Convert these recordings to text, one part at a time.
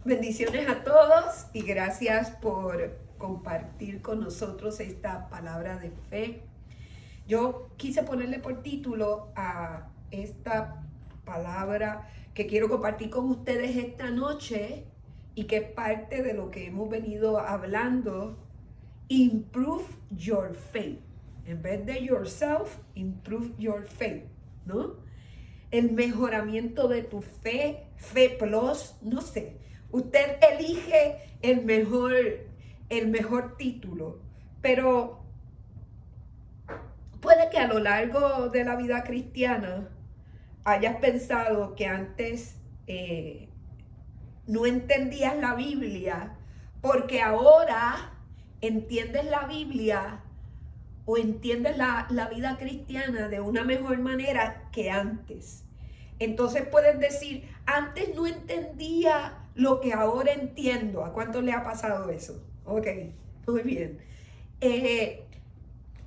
Bendiciones a todos y gracias por compartir con nosotros esta palabra de fe. Yo quise ponerle por título a esta palabra que quiero compartir con ustedes esta noche y que es parte de lo que hemos venido hablando: improve your faith. En vez de yourself, improve your faith, ¿no? El mejoramiento de tu fe, fe plus, no sé. Usted elige el mejor título, pero puede que a lo largo de la vida cristiana hayas pensado que antes no entendías la Biblia, porque ahora entiendes la Biblia o entiendes la vida cristiana de una mejor manera que antes. Entonces puedes decir, antes no entendía lo que ahora entiendo. ¿A cuánto le ha pasado eso? Ok, muy bien.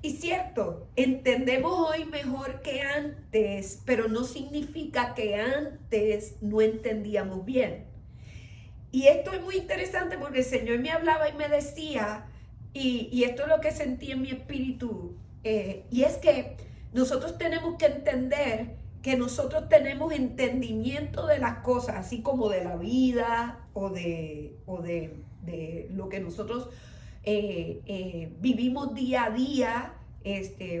Y cierto, entendemos hoy mejor que antes, pero no significa que antes no entendíamos bien. Y esto es muy interesante porque el Señor me hablaba y me decía, y esto es lo que sentí en mi espíritu, y es que nosotros tenemos que entender que nosotros tenemos entendimiento de las cosas, así como de la vida o de lo que nosotros vivimos día a día,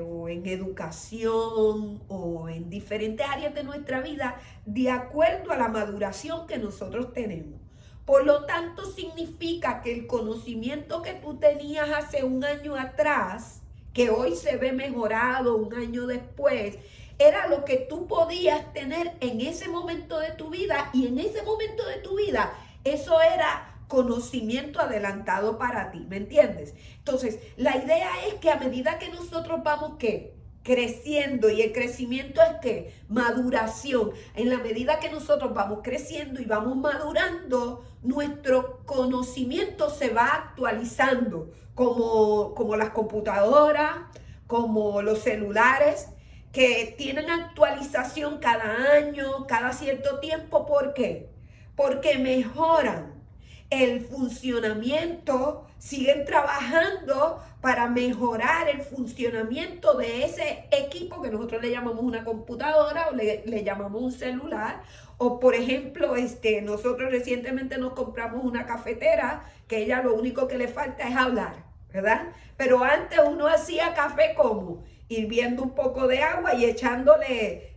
o en educación o en diferentes áreas de nuestra vida, de acuerdo a la maduración que nosotros tenemos. Por lo tanto, significa que el conocimiento que tú tenías hace un año atrás, que hoy se ve mejorado un año después, era lo que tú podías tener en ese momento de tu vida, y en ese momento de tu vida eso era conocimiento adelantado para ti, ¿me entiendes? Entonces, la idea es que a medida que nosotros vamos, ¿qué? Creciendo, y el crecimiento es ¿qué? Maduración. En la medida que nosotros vamos creciendo y vamos madurando, nuestro conocimiento se va actualizando, como las computadoras, como los celulares, que tienen actualización cada año, cada cierto tiempo. ¿Por qué? Porque mejoran el funcionamiento, siguen trabajando para mejorar el funcionamiento de ese equipo que nosotros le llamamos una computadora o le llamamos un celular. O por ejemplo, nosotros recientemente nos compramos una cafetera que ella lo único que le falta es hablar, ¿verdad? Pero antes uno hacía café como hirviendo un poco de agua y echándole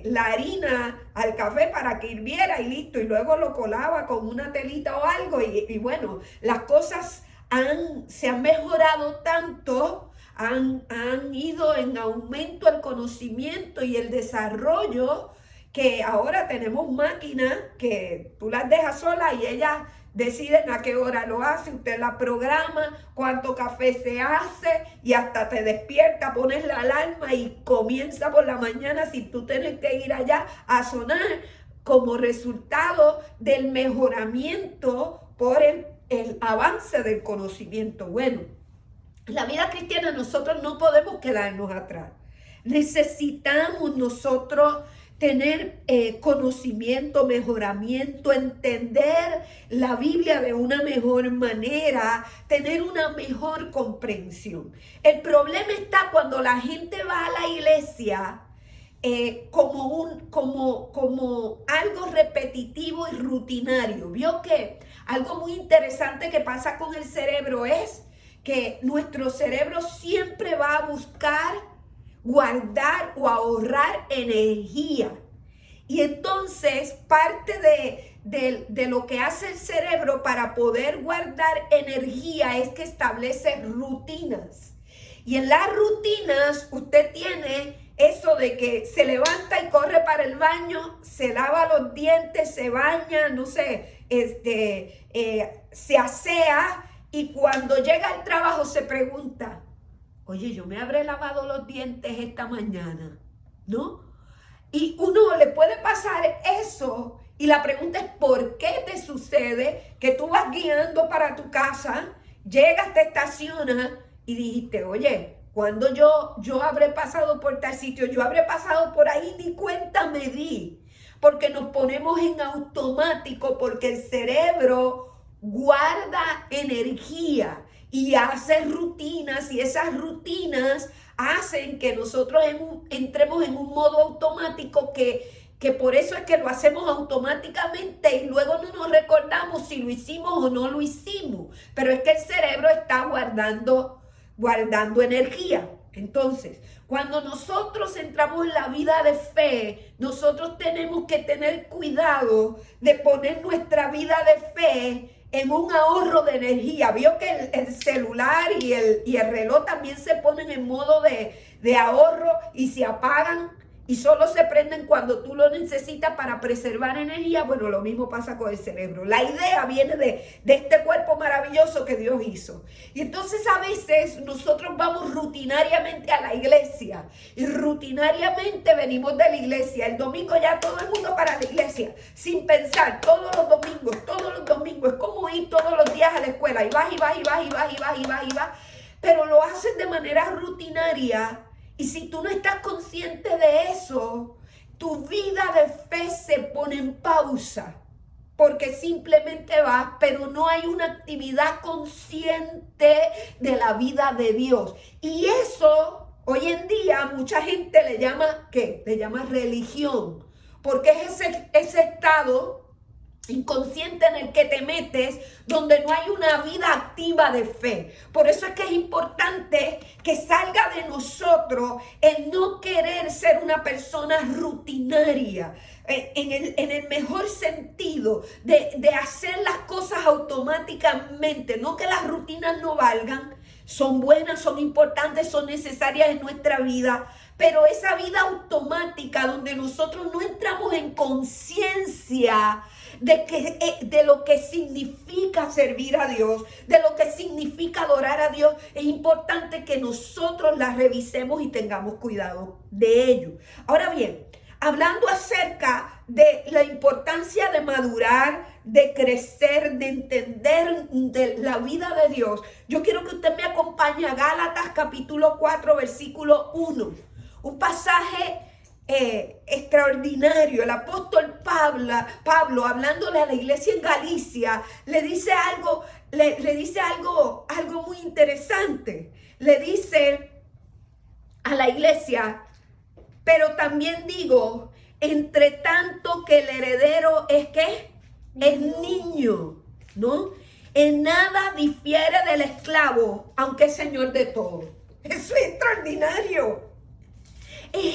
la harina al café para que hirviera y listo, y luego lo colaba con una telita o algo, y bueno, las cosas se han mejorado tanto, han ido en aumento el conocimiento y el desarrollo, que ahora tenemos máquinas que tú las dejas solas y ellas deciden a qué hora lo hace, usted la programa, cuánto café se hace, y hasta te despierta, pones la alarma y comienza por la mañana sin tú tener que ir allá a sonar, como resultado del mejoramiento por el avance del conocimiento. Bueno, la vida cristiana nosotros no podemos quedarnos atrás. Necesitamos nosotros tener conocimiento, mejoramiento, entender la Biblia de una mejor manera, tener una mejor comprensión. El problema está cuando la gente va a la iglesia como algo repetitivo y rutinario. Vio que algo muy interesante que pasa con el cerebro es que nuestro cerebro siempre va a buscar guardar o ahorrar energía. Y entonces parte de lo que hace el cerebro para poder guardar energía es que establece rutinas. Y en las rutinas usted tiene eso de que se levanta y corre para el baño, se lava los dientes, se baña, no sé, se asea, y cuando llega al trabajo se pregunta: oye, yo me habré lavado los dientes esta mañana, ¿no? Y uno le puede pasar eso, y la pregunta es: ¿por qué te sucede que tú vas guiando para tu casa, llegas, te estacionas y dijiste: oye, cuando yo habré pasado por tal sitio, yo habré pasado por ahí, ni cuenta me di? porque nos ponemos en automático, porque el cerebro guarda energía y hace rutinas, y esas rutinas hacen que nosotros entremos en un modo automático que por eso es que lo hacemos automáticamente y luego no nos recordamos si lo hicimos o no lo hicimos. Pero es que el cerebro está guardando energía. Entonces, cuando nosotros entramos en la vida de fe, nosotros tenemos que tener cuidado de poner nuestra vida de fe en un ahorro de energía. Vio que el celular y el reloj también se ponen en modo de ahorro y se apagan y solo se prenden cuando tú lo necesitas para preservar energía. Bueno, lo mismo pasa con el cerebro. La idea viene de este cuerpo maravilloso que Dios hizo. Y entonces a veces nosotros vamos rutinariamente a la iglesia y rutinariamente venimos de la iglesia. El domingo ya todo el mundo para la iglesia, sin pensar, todos los domingos. Es como ir todos los días a la escuela y vas. Pero lo haces de manera rutinaria. Y si tú no estás consciente de eso, tu vida de fe se pone en pausa, porque simplemente vas, pero no hay una actividad consciente de la vida de Dios. Y eso, hoy en día, mucha gente le llama, ¿qué? Le llama religión, porque es ese estado inconsciente en el que te metes, donde no hay una vida activa de fe. Por eso es que es importante que salga de nosotros el no querer ser una persona rutinaria, en el mejor sentido de hacer las cosas automáticamente. No que las rutinas no valgan, son buenas, son importantes, son necesarias en nuestra vida, pero esa vida automática donde nosotros no entramos en conciencia de lo que significa servir a Dios, de lo que significa adorar a Dios, es importante que nosotros la revisemos y tengamos cuidado de ello. Ahora bien, hablando acerca de la importancia de madurar, de crecer, de entender de la vida de Dios, yo quiero que usted me acompañe a Gálatas capítulo 4, versículo 1. Un pasaje extraordinario. El apóstol Pablo, hablándole a la iglesia en Galicia, le dice algo muy interesante. Le dice a la iglesia: pero también digo, entre tanto que el heredero es ¿qué? Es niño, ¿no? En nada difiere del esclavo, aunque es señor de todo. Eso es extraordinario. Es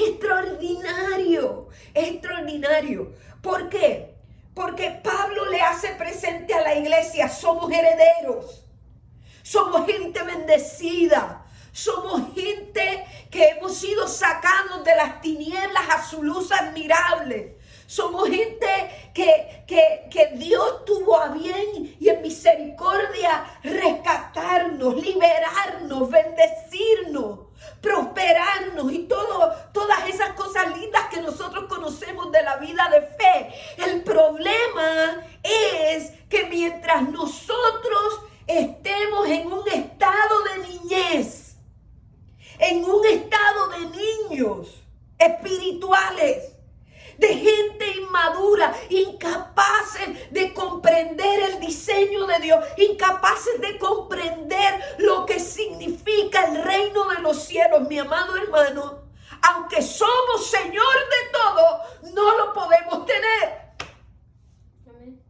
extraordinario. ¿Por qué? Porque Pablo le hace presente a la iglesia: somos herederos, somos gente bendecida, somos gente que hemos sido sacados de las tinieblas a su luz admirable. Somos gente que Dios tuvo a bien y en misericordia rescatarnos, liberarnos, bendecirnos, prosperarnos y todas esas cosas lindas que nosotros conocemos de la vida de fe. El problema es que mientras nosotros estemos en un estado de niñez, en un estado de niños espirituales, de gente inmadura, incapaces de comprender el diseño de Dios, incapaces de comprender lo que significa el reino de los cielos, mi amado hermano, aunque somos Señor de todo, no lo podemos tener. Amén.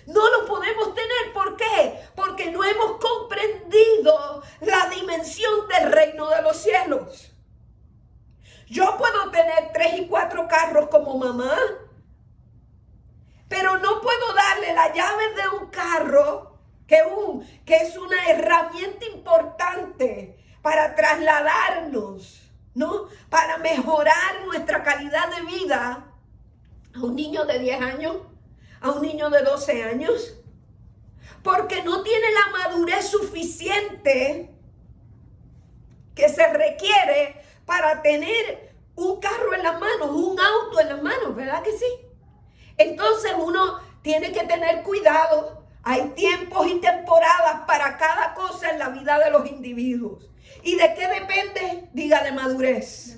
No lo podemos tener. ¿Por qué? Porque no hemos comprendido la dimensión del reino de los cielos. Yo puedo tener 3 y 4 carros como mamá, pero no puedo darle las llaves de un carro que es una herramienta importante para trasladarnos, ¿no? Para mejorar nuestra calidad de vida a un niño de 10 años, a un niño de 12 años, porque no tiene la madurez suficiente que se requiere para tener un carro en las manos, un auto en las manos, ¿verdad que sí? Entonces uno tiene que tener cuidado. Hay tiempos y temporadas para cada cosa en la vida de los individuos. ¿Y de qué depende? Diga, de madurez.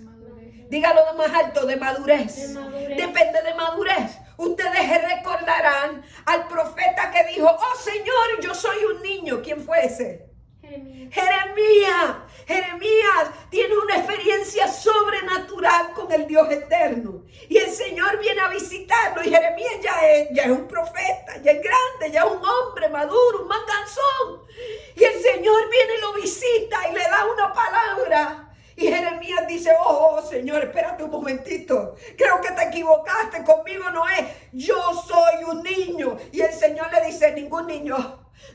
Dígalo de más alto, de madurez. De madurez. Depende de madurez. Ustedes recordarán al profeta que dijo, oh Señor, yo soy un niño. ¿Quién fue ese? Jeremías. Jeremías tiene una experiencia sobrenatural con el Dios eterno. Y el Señor viene a visitarlo. Y Jeremías ya es un profeta, ya es grande, ya es un hombre maduro, un manganzón. Y el Señor viene y lo visita y le da una palabra. Y Jeremías dice, oh Señor, espérate un momentito. Creo que te equivocaste, conmigo no es. Yo soy un niño. Y el Señor le dice, ningún niño.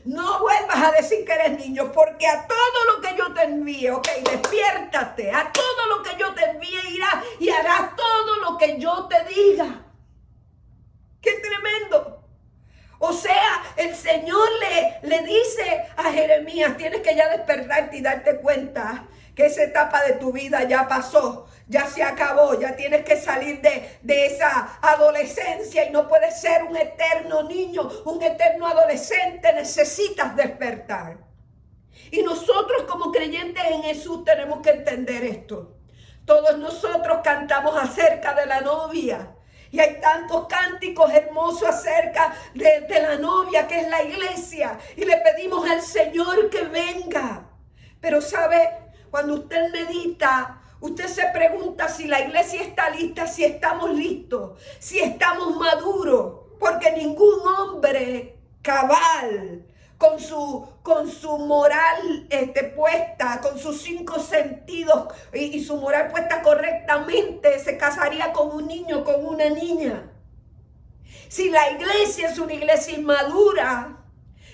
No vuelvas a decir que eres niño, porque a todo lo que yo te envíe, ok, despiértate, a todo lo que yo te envíe irás y harás todo lo que yo te diga. ¡Qué tremendo! O sea, el Señor le dice a Jeremías, tienes que ya despertarte y darte cuenta que esa etapa de tu vida ya pasó, ya se acabó, ya tienes que salir de esa adolescencia y no puedes ser un eterno niño, un eterno adolescente, necesitas despertar. Y nosotros como creyentes en Jesús tenemos que entender esto. Todos nosotros cantamos acerca de la novia. Y hay tantos cánticos hermosos acerca de la novia que es la iglesia. Y le pedimos al Señor que venga. Pero ¿sabe? Cuando usted medita, usted se pregunta si la iglesia está lista, si estamos listos, si estamos maduros. Porque ningún hombre cabal, con su moral puesta, con sus 5 sentidos y su moral puesta correctamente, se casaría con un niño, con una niña. Si la iglesia es una iglesia inmadura,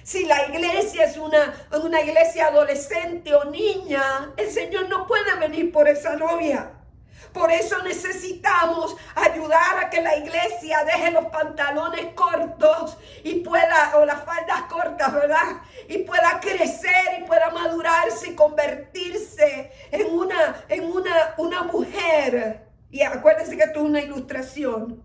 si la iglesia es una iglesia adolescente o niña, el Señor no puede venir por esa novia. Por eso necesitamos ayudar a que la iglesia deje los pantalones cortos y o las faldas cortas, ¿verdad? Y pueda crecer y pueda madurarse y convertirse en una mujer. Y acuérdense que esto es una ilustración.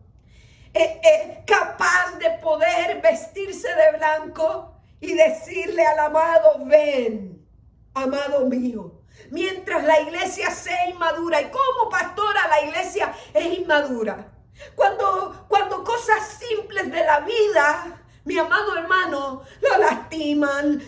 Capaz de poder vestirse de blanco y decirle al amado, ven, amado mío. Mientras la iglesia sea inmadura. ¿Y como pastora la iglesia es inmadura? Cuando cosas simples de la vida, mi amado hermano, lo lastiman,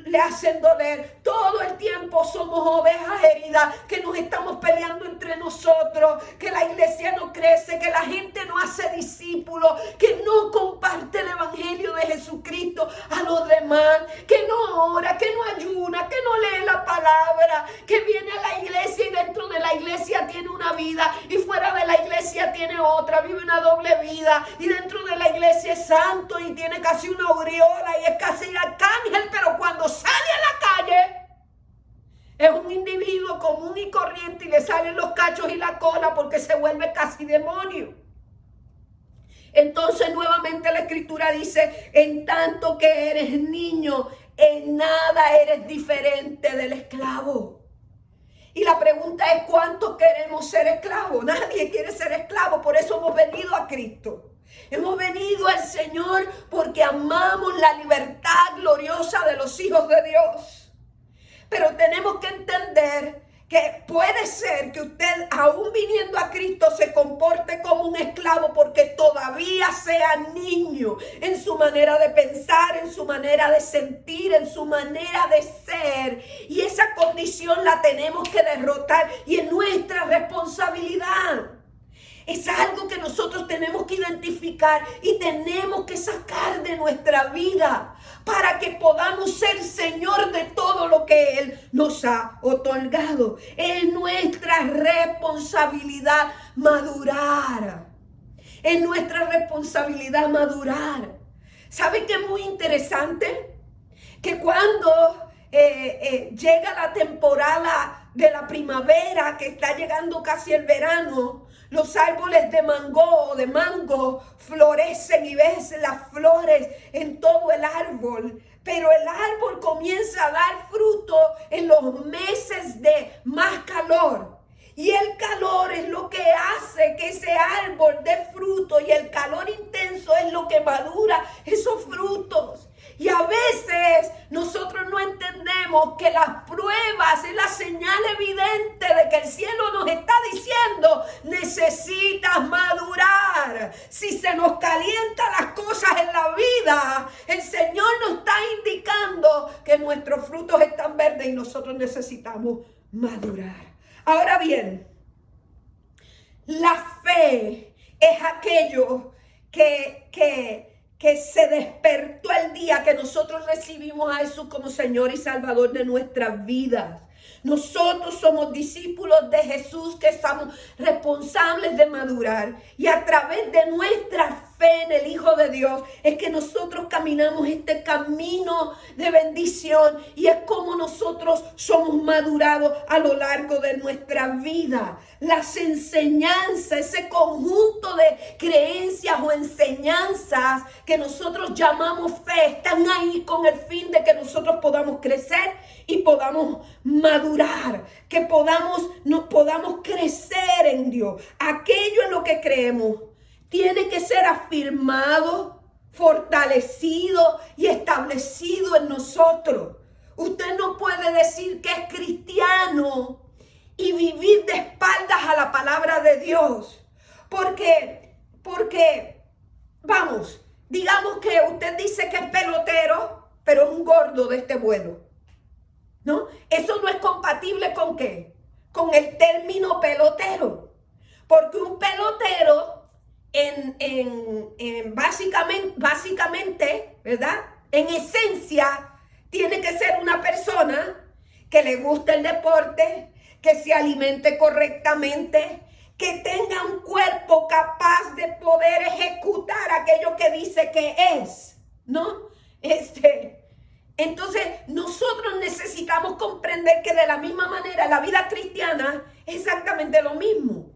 le hacen doler. Todo el tiempo somos ovejas heridas, que nos estamos peleando entre nosotros, que la iglesia no crece, que la gente no hace discípulos, que no comparte el evangelio de Jesucristo a los demás, que no ora, que no ayuna, que no lee la palabra, que viene a la iglesia y dentro de la iglesia tiene una vida y fuera de la iglesia tiene otra, vive una doble vida y dentro de la iglesia es santo y tiene casi una aureola y es casi arcángel, pero cuando sale a la calle es un individuo común y corriente y le salen los cachos y la cola porque se vuelve casi demonio. Entonces nuevamente la escritura dice, en tanto que eres niño, en nada eres diferente del esclavo. Y la pregunta es, ¿cuántos queremos ser esclavos? Nadie quiere ser esclavo, por eso hemos venido a Cristo. Hemos venido al Señor porque amamos la libertad gloriosa de los hijos de Dios. Pero tenemos que entender que puede ser que usted, aún viniendo a Cristo, se comporte como un esclavo porque todavía sea niño en su manera de pensar, en su manera de sentir, en su manera de ser. Y esa condición la tenemos que derrotar y es nuestra responsabilidad. Es algo que nosotros tenemos que identificar y tenemos que sacar de nuestra vida para que podamos ser Señor de todo lo que Él nos ha otorgado. Es nuestra responsabilidad madurar. Es nuestra responsabilidad madurar. ¿Saben qué es muy interesante? Que cuando llega la temporada de la primavera, que está llegando casi el verano, los árboles de mango florecen y ves las flores en todo el árbol. Pero el árbol comienza a dar fruto en los meses de más calor. Y el calor es lo que hace que ese árbol dé fruto y el calor intenso es lo que madura esos frutos. Y a veces nosotros no entendemos que las frutas pruebas, es la señal evidente de que el cielo nos está diciendo, necesitas madurar. Si se nos calientan las cosas en la vida, el Señor nos está indicando que nuestros frutos están verdes y nosotros necesitamos madurar. Ahora bien, la fe es aquello que se despertó el día que nosotros recibimos a Jesús como Señor y Salvador de nuestras vidas. Nosotros somos discípulos de Jesús que somos responsables de madurar. Y a través de nuestra fe en el Hijo de Dios es que nosotros caminamos este camino de bendición. Y es como nosotros somos madurados a lo largo de nuestra vida. Las enseñanzas, ese conjunto de creencias o enseñanzas que nosotros llamamos fe, están ahí con el fin de que nosotros podamos crecer y podamos madurar, que podamos crecer en Dios. Aquello en lo que creemos tiene que ser afirmado, fortalecido y establecido en nosotros. Usted no puede decir que es cristiano y vivir de espaldas a la palabra de Dios. Porque, vamos, digamos que usted dice que es pelotero, pero es un gordo de este vuelo. ¿No? Eso no es compatible ¿con qué? Con el término pelotero. Porque un pelotero básicamente, ¿verdad? En esencia, tiene que ser una persona que le guste el deporte, que se alimente correctamente, que tenga un cuerpo capaz de poder ejecutar aquello que dice que es, ¿no? Entonces, nosotros necesitamos comprender que de la misma manera la vida cristiana es exactamente lo mismo.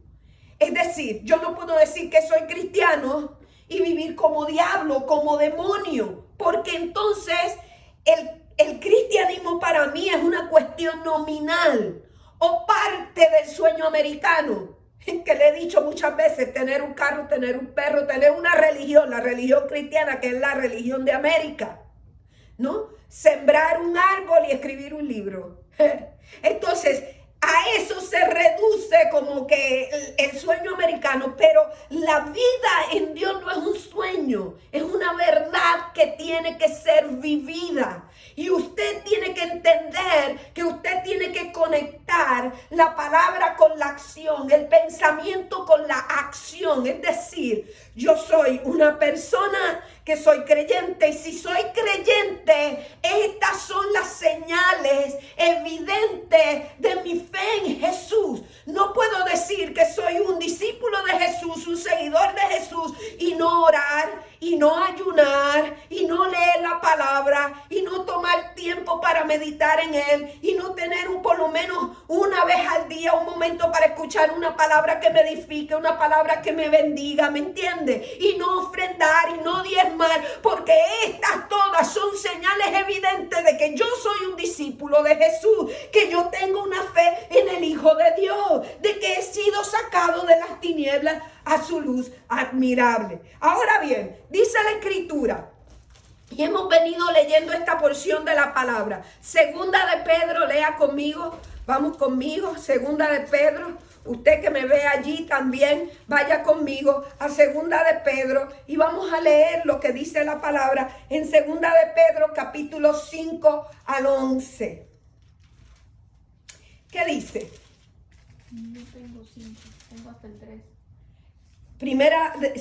Es decir, yo no puedo decir que soy cristiano y vivir como diablo, como demonio, porque entonces el cristianismo para mí es una cuestión nominal o parte del sueño americano, que le he dicho muchas veces, tener un carro, tener un perro, tener una religión, la religión cristiana que es la religión de América, ¿no? Sembrar un árbol y escribir un libro. Entonces, a eso se reduce como que el sueño americano, pero la vida en Dios no es un sueño, es una verdad que tiene que ser vivida. Y usted tiene que entender que usted tiene que conectar la palabra con la acción, el pensamiento con la acción. Es decir, yo soy una persona que soy creyente y si soy creyente, estas son las señales evidentes de mi fe en Jesús. No puedo decir que soy un discípulo de Jesús, un seguidor de Jesús y no orar, y no ayunar, y no leer la palabra, y no tomar tiempo para meditar en él, y no tener por lo menos una vez al día un momento para escuchar una palabra que me edifique, una palabra que me bendiga, ¿me entiende? Y no ofrendar, y no diezmar, porque estas todas son señales evidentes de que yo soy un discípulo de Jesús, que yo tengo una fe en el Hijo de Dios, de que he sido sacado de las tinieblas a su luz admirable. Ahora bien, dice la Escritura, y hemos venido leyendo esta porción de la palabra. Segunda de Pedro, lea conmigo, vamos conmigo, Segunda de Pedro. Usted que me ve allí también, vaya conmigo a Segunda de Pedro y vamos a leer lo que dice la palabra en Segunda de Pedro, capítulo 5 al 11. ¿Qué dice? No tengo 5, tengo hasta el 3.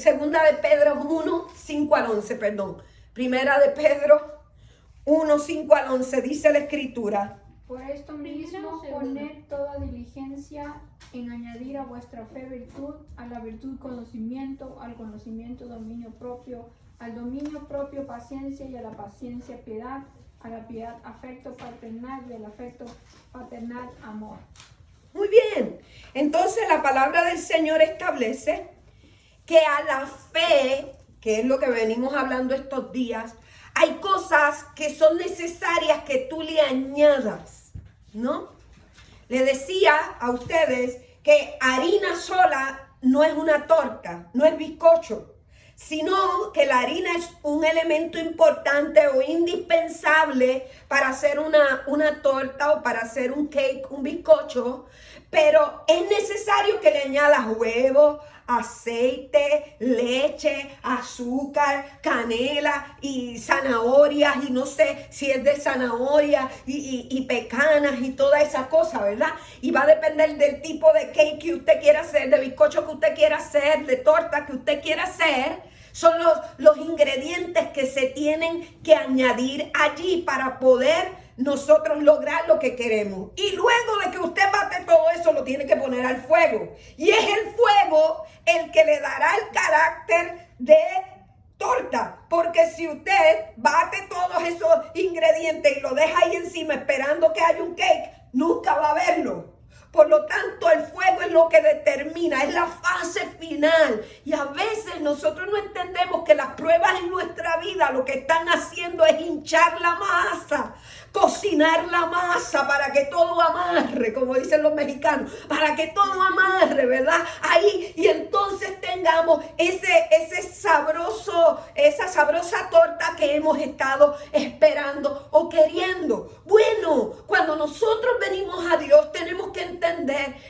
Segunda de Pedro 1, 5 al 11, perdón. Primera de Pedro 1, 5 al 11, dice la Escritura. Por esto mismo, poned toda diligencia en añadir a vuestra fe virtud, a la virtud conocimiento, al conocimiento dominio propio, al dominio propio paciencia y a la paciencia piedad, a la piedad afecto paternal y al afecto paternal amor. Muy bien, entonces la palabra del Señor establece que a la fe, que es lo que venimos hablando estos días, hay cosas que son necesarias que tú le añadas, ¿no? Le decía a ustedes que harina sola no es una torta, no es bizcocho. sino que la harina es un elemento importante o indispensable para hacer una torta o para hacer un cake, un bizcocho, pero es necesario que le añadas huevo, aceite, leche, azúcar, canela y zanahorias, y no sé si es de zanahoria y pecanas y toda esa cosa, ¿verdad? Y va a depender del tipo de cake que usted quiera hacer, de bizcocho que usted quiera hacer, de torta que usted quiera hacer. Son los ingredientes que se tienen que añadir allí para poder nosotros lograr lo que queremos. Y luego de que usted bate todo eso, lo tiene que poner al fuego. Y es el fuego el que le dará el carácter de torta. Porque si usted bate todos esos ingredientes y lo deja ahí encima esperando que haya un cake, nunca va a verlo. Por lo tanto, el fuego es lo que determina, es la fase final. Y a veces nosotros no entendemos que las pruebas en nuestra vida lo que están haciendo es hinchar la masa, cocinar la masa para que todo amarre, como dicen los mexicanos, para que todo amarre, ¿verdad? Ahí, y entonces tengamos esa sabrosa torta que hemos estado esperando o queriendo. Bueno, cuando nosotros venimos a Dios, tenemos que entender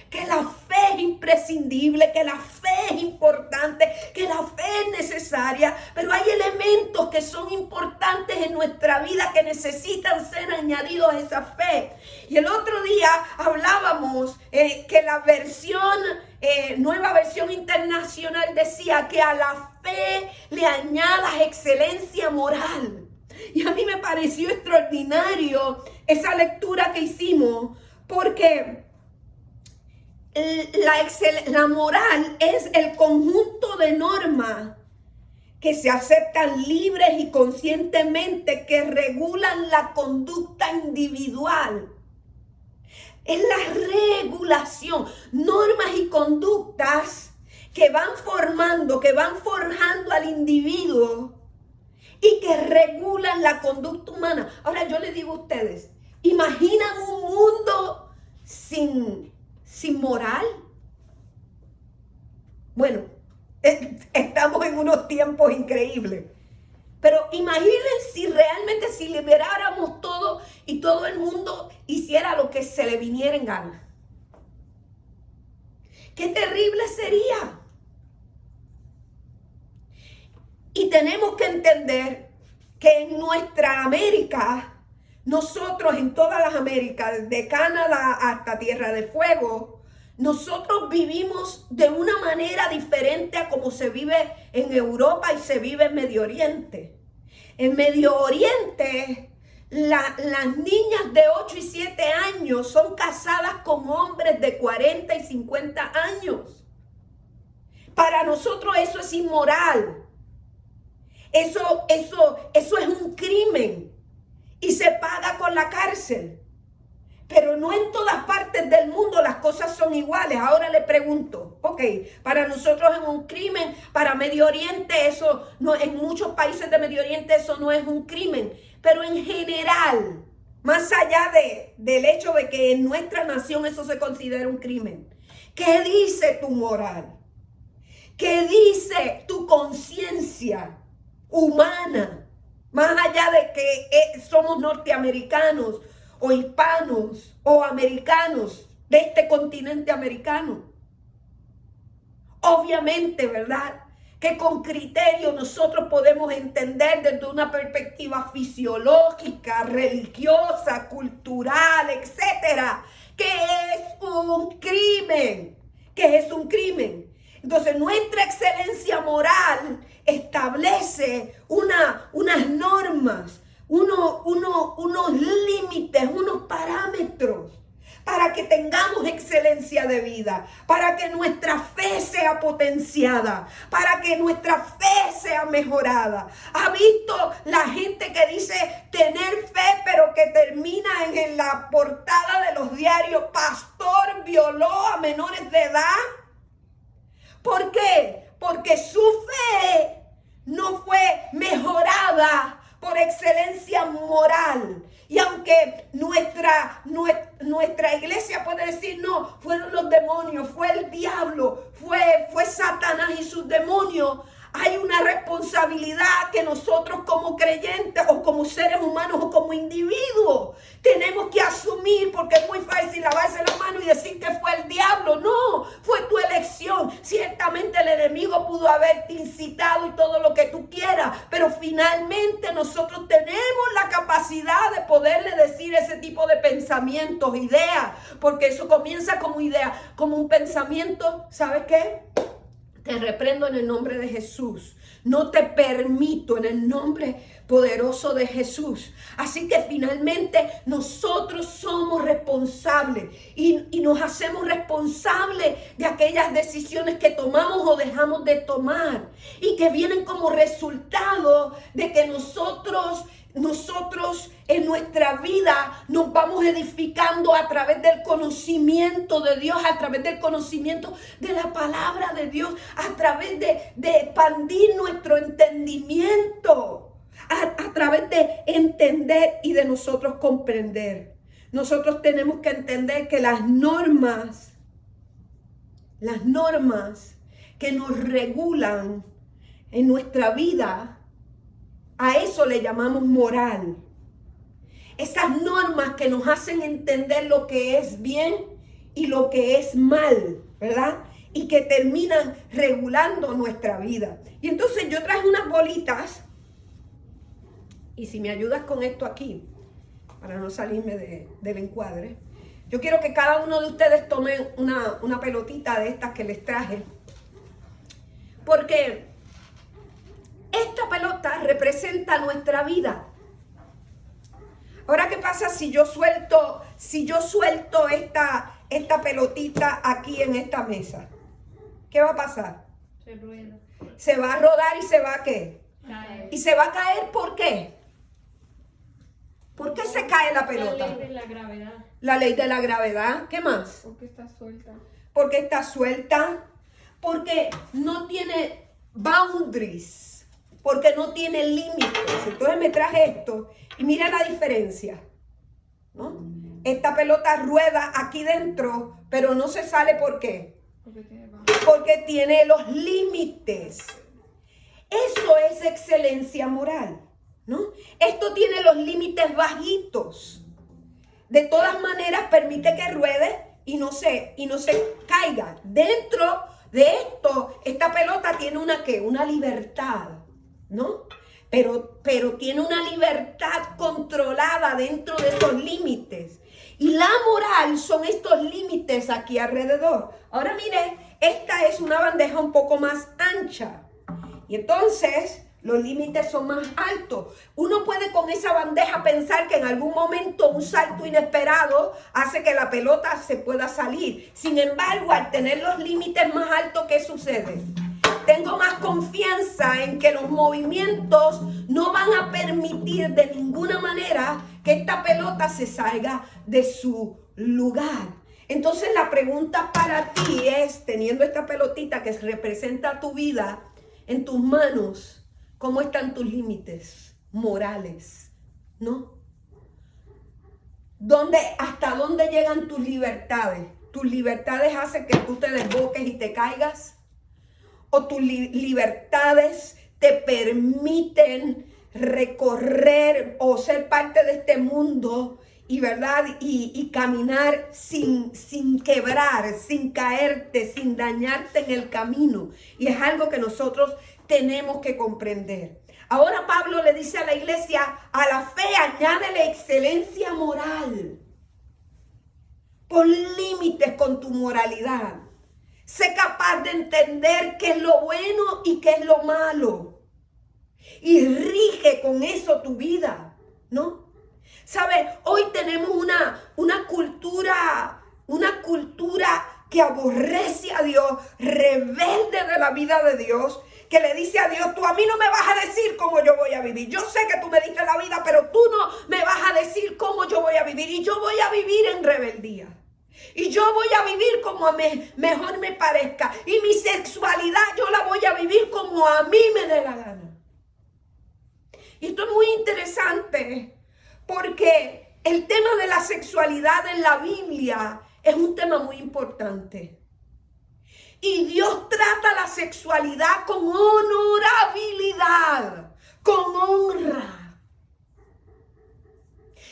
que la fe es imprescindible, que la fe es importante, que la fe es necesaria, pero hay elementos que son importantes en nuestra vida que necesitan ser añadidos a esa fe. Y el otro día hablábamos que la nueva versión internacional decía que a la fe le añadas excelencia moral. Y a mí me pareció extraordinario lectura que hicimos, porque la moral es el conjunto de normas que se aceptan libres y conscientemente, que regulan la conducta individual. Es la regulación, normas y conductas que van formando, que van forjando al individuo y que regulan la conducta humana. Ahora yo les digo a ustedes, ¿imaginan un mundo sin moral? Bueno, estamos en unos tiempos increíbles. Pero imaginen si realmente si liberáramos todo y todo el mundo hiciera lo que se le viniera en gana. ¡Qué terrible sería! Y tenemos que entender que en nuestra América, nosotros en todas las Américas, desde Canadá hasta Tierra de Fuego, nosotros vivimos de una manera diferente a como se vive en Europa y se vive en Medio Oriente. En Medio Oriente, las niñas de 8 y 7 años son casadas con hombres de 40 y 50 años. Para nosotros eso es inmoral. Eso es un crimen y se paga con la cárcel. Pero no en todas partes del mundo las cosas son iguales. Ahora le pregunto, para nosotros es un crimen, para Medio Oriente eso no, en muchos países de Medio Oriente eso no es un crimen, pero en general, más allá del hecho de que en nuestra nación eso se considera un crimen, ¿qué dice tu moral? ¿Qué dice tu conciencia humana? Más allá de que somos norteamericanos o hispanos o americanos de este continente americano. Obviamente, ¿verdad? Que con criterio nosotros podemos entender desde una perspectiva fisiológica, religiosa, cultural, etcétera, que es un crimen. Que es un crimen. Entonces, nuestra excelencia moral establece unas normas, unos límites, unos parámetros para que tengamos excelencia de vida, para que nuestra fe sea potenciada, para que nuestra fe sea mejorada. ¿Ha visto la gente que dice tener fe, pero que termina en la portada de los diarios, pastor violó a menores de edad? ¿Por qué? Porque su fe no fue mejorada por excelencia moral. Y aunque nuestra iglesia puede decir, no, fueron los demonios, fue el diablo, fue Satanás y sus demonios, hay una responsabilidad que nosotros como creyentes o como seres humanos o como individuos tenemos que asumir, porque es muy fácil lavarse la mano y decir que fue el diablo. No, fue tu elección. Ciertamente el enemigo pudo haberte incitado y todo lo que tú quieras, pero finalmente nosotros tenemos la capacidad de poderle decir ese tipo de pensamientos, ideas, porque eso comienza como idea, como un pensamiento. ¿Sabes qué? Te reprendo en el nombre de Jesús. No te permito en el nombre poderoso de Jesús. Así que finalmente nosotros somos responsables y nos hacemos responsables de aquellas decisiones que tomamos o dejamos de tomar y que vienen como resultado de que nosotros en nuestra vida nos vamos edificando a través del conocimiento de Dios, a través del conocimiento de la palabra de Dios, a través de expandir nuestro entendimiento, a través de entender y de nosotros comprender. Nosotros tenemos que entender que las normas que nos regulan en nuestra vida, a eso le llamamos moral. Esas normas que nos hacen entender lo que es bien y lo que es mal, ¿verdad? Y que terminan regulando nuestra vida. Y entonces yo traje unas bolitas. Y si me ayudas con esto aquí, para no salirme del encuadre, yo quiero que cada uno de ustedes tome una pelotita de estas que les traje. Porque esta pelota representa nuestra vida. Ahora, ¿qué pasa si yo suelto esta pelotita aquí en esta mesa? ¿Qué va a pasar? Se rueda. Se va a rodar y se va a ¿qué? Caer. ¿Y se va a caer por qué? ¿Por qué se cae la pelota? La ley de la gravedad. La ley de la gravedad. ¿Qué más? Porque está suelta. Porque está suelta. Porque no tiene boundaries. Porque no tiene límites. Entonces me traje esto y mira la diferencia, ¿no? Esta pelota rueda aquí dentro, pero no se sale. ¿Por qué? Porque tiene los límites. Eso es excelencia moral, ¿no? Esto tiene los límites bajitos. De todas maneras permite que ruede y no se caiga. Dentro de esto, esta pelota tiene una libertad, ¿no? Pero tiene una libertad controlada dentro de esos límites. Y la moral son estos límites aquí alrededor. Ahora mire, esta es una bandeja un poco más ancha. Y entonces los límites son más altos. Uno puede con esa bandeja pensar que en algún momento un salto inesperado hace que la pelota se pueda salir. Sin embargo, al tener los límites más altos, ¿qué sucede? Tengo más confianza en que los movimientos no van a permitir de ninguna manera que esta pelota se salga de su lugar. Entonces la pregunta para ti es, teniendo esta pelotita que representa tu vida en tus manos, ¿cómo están tus límites morales? ¿No? ¿Hasta dónde llegan tus libertades? ¿Tus libertades hacen que tú te desboques y te caigas? ¿O tus libertades te permiten recorrer o ser parte de este mundo y, ¿verdad? Y caminar sin quebrar, sin caerte, sin dañarte en el camino? Y es algo que nosotros tenemos que comprender. Ahora Pablo le dice a la iglesia, a la fe añádele excelencia moral. Pon límites con tu moralidad. Sé capaz de entender qué es lo bueno y qué es lo malo. Y rige con eso tu vida, ¿no? ¿Sabes? Hoy tenemos una cultura que aborrece a Dios, rebelde de la vida de Dios, que le dice a Dios, tú a mí no me vas a decir cómo yo voy a vivir. Yo sé que tú me diste la vida, pero tú no me vas a decir cómo yo voy a vivir. Y yo voy a vivir en rebeldía. Y yo voy a vivir como mejor me parezca. Y mi sexualidad yo la voy a vivir como a mí me dé la gana. Y esto es muy interesante porque el tema de la sexualidad en la Biblia es un tema muy importante. Y Dios trata la sexualidad con honorabilidad, con honra.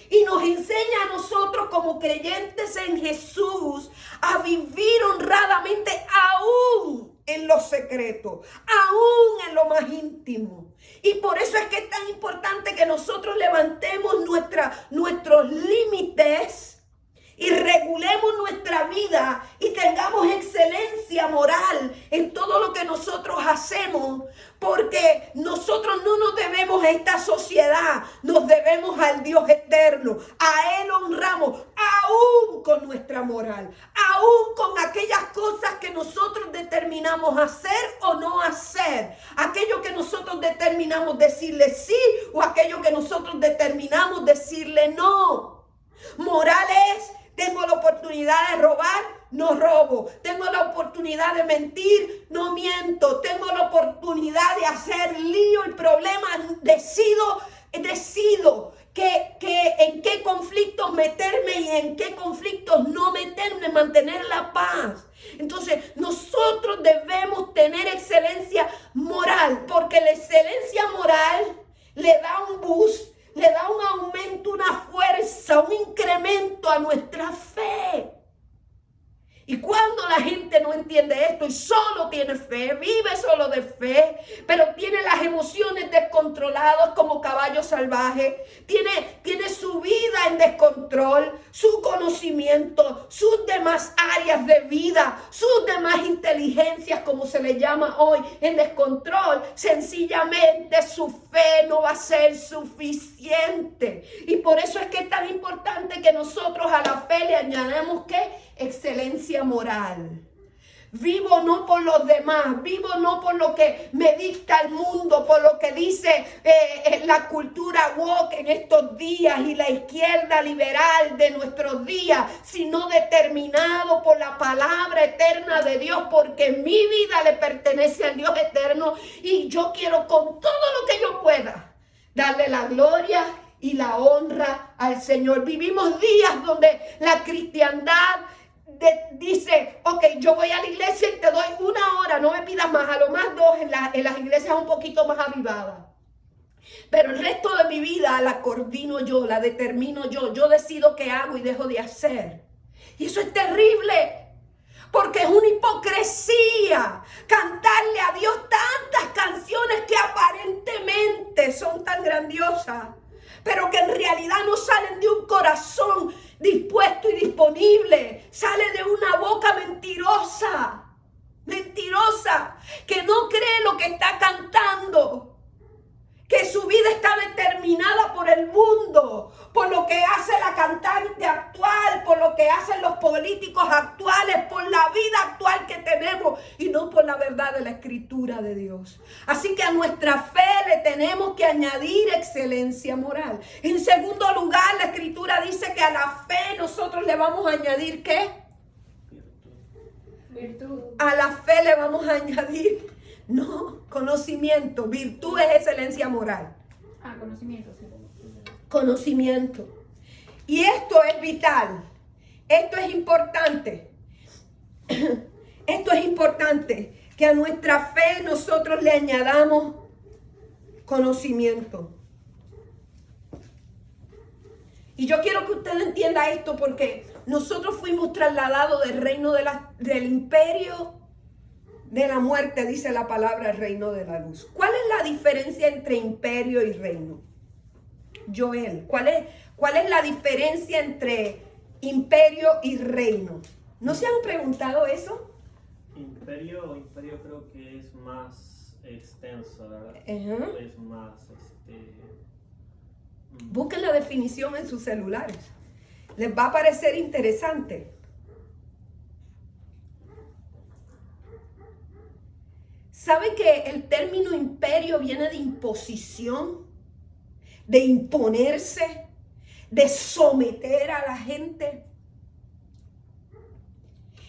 Y nos enseña a nosotros como creyentes en Jesús a vivir honradamente aún en lo secreto, aún en lo más íntimo. Y por eso es que es tan importante que nosotros levantemos nuestros límites y regulemos nuestra vida y tengamos excelencia moral en todo lo que nosotros hacemos, porque nosotros no nos debemos a esta sociedad, nos debemos al Dios eterno. A Él honramos aún con nuestra moral, aún con aquellas cosas que nosotros determinamos hacer o no hacer, aquello que nosotros determinamos decirle sí o aquello que nosotros determinamos decirle no. Moral es: tengo la oportunidad de robar, no robo. Tengo la oportunidad de mentir, no miento. Tengo la oportunidad de hacer lío y problemas. Decido en qué conflictos meterme y en qué conflictos no meterme, mantener la paz. Entonces, nosotros debemos tener excelencia moral, porque la excelencia moral le da un boost, le da un aumento, una fuerza, un incremento a nuestra fe. Y cuando la gente no entiende esto y solo tiene fe, vive solo de fe, pero tiene las emociones descontroladas como caballo salvaje, tiene su vida en descontrol, su conocimiento, sus demás áreas de vida, sus demás inteligencias, como se le llama hoy, en descontrol, sencillamente su fe no va a ser suficiente. Y por eso es que es tan importante que nosotros a la fe le añadamos ¿qué? Excelencia moral. Vivo no por los demás, vivo no por lo que me dicta el mundo, por lo que dice la cultura woke en estos días y la izquierda liberal de nuestros días, sino determinado por la palabra eterna de Dios, porque mi vida le pertenece al Dios eterno y yo quiero con todo lo que yo pueda darle la gloria y la honra al Señor. Vivimos días donde la cristiandad dice: ok, yo voy a la iglesia y te doy 1 hora, no me pidas más, a lo más 2 en las iglesias un poquito más avivadas. Pero el resto de mi vida la coordino yo, la determino yo decido qué hago y dejo de hacer. Y eso es terrible, porque es una hipocresía cantarle a Dios tantas canciones que aparentemente son tan grandiosas, pero que en realidad no salen de un corazón dispuesto y disponible. Sale de una boca mentirosa, que no cree lo que está cantando, que su vida está determinada por el mundo, por lo que hace la cantante actual, por lo que hacen los políticos actuales, por la vida actual que tenemos y no por la verdad de la Escritura de Dios. Así que a nuestra fe le tenemos que añadir excelencia moral. En segundo lugar, la Escritura dice que a la fe nosotros le vamos a añadir ¿qué? Virtud. A la fe le vamos a añadir conocimiento. Virtud es excelencia moral. Conocimiento, sí. Conocimiento. Y esto es vital. Esto es importante. Esto es importante, que a nuestra fe nosotros le añadamos conocimiento. Y yo quiero que usted entienda esto, porque nosotros fuimos trasladados del reino del imperio de la muerte, dice la palabra, el reino de la luz. ¿Cuál es la diferencia entre imperio y reino? Joel, ¿cuál es la diferencia entre imperio y reino? ¿No se han preguntado eso? Imperio creo que es más extenso, ¿verdad? Es más, Busquen la definición en sus celulares. Les va a parecer interesante. ¿Sabe que el término imperio viene de imposición, de imponerse, de someter a la gente?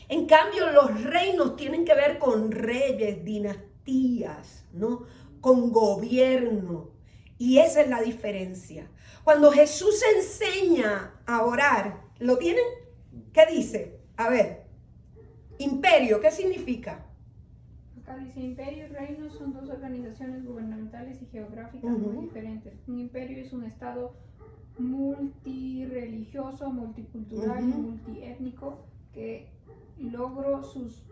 En cambio, los reinos tienen que ver con reyes, dinastías, ¿no? Con gobierno. Y esa es la diferencia. Cuando Jesús enseña a orar, ¿lo tienen? ¿Qué dice? A ver, imperio, ¿qué significa? Acá dice, imperio y reino son dos organizaciones gubernamentales y geográficas muy diferentes. Un imperio es un estado multireligioso, multicultural y multiétnico que logró sus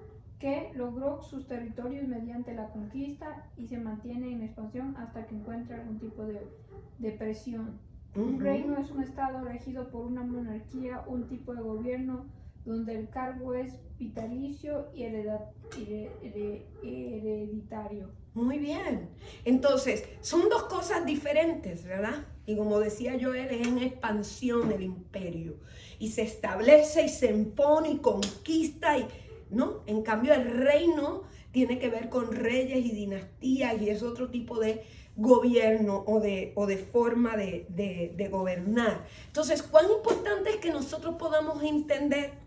territorios mediante la conquista y se mantiene en expansión hasta que encuentra algún tipo de presión. Un reino es un estado regido por una monarquía, un tipo de gobierno donde el cargo es vitalicio y hereditario. Muy bien. Entonces, son dos cosas diferentes, ¿verdad? Y como decía Joel, es en expansión el imperio. Y se establece y se impone y conquista, ¿no? En cambio, el reino tiene que ver con reyes y dinastías y es otro tipo de gobierno o de forma de gobernar. Entonces, cuán importante es que nosotros podamos entender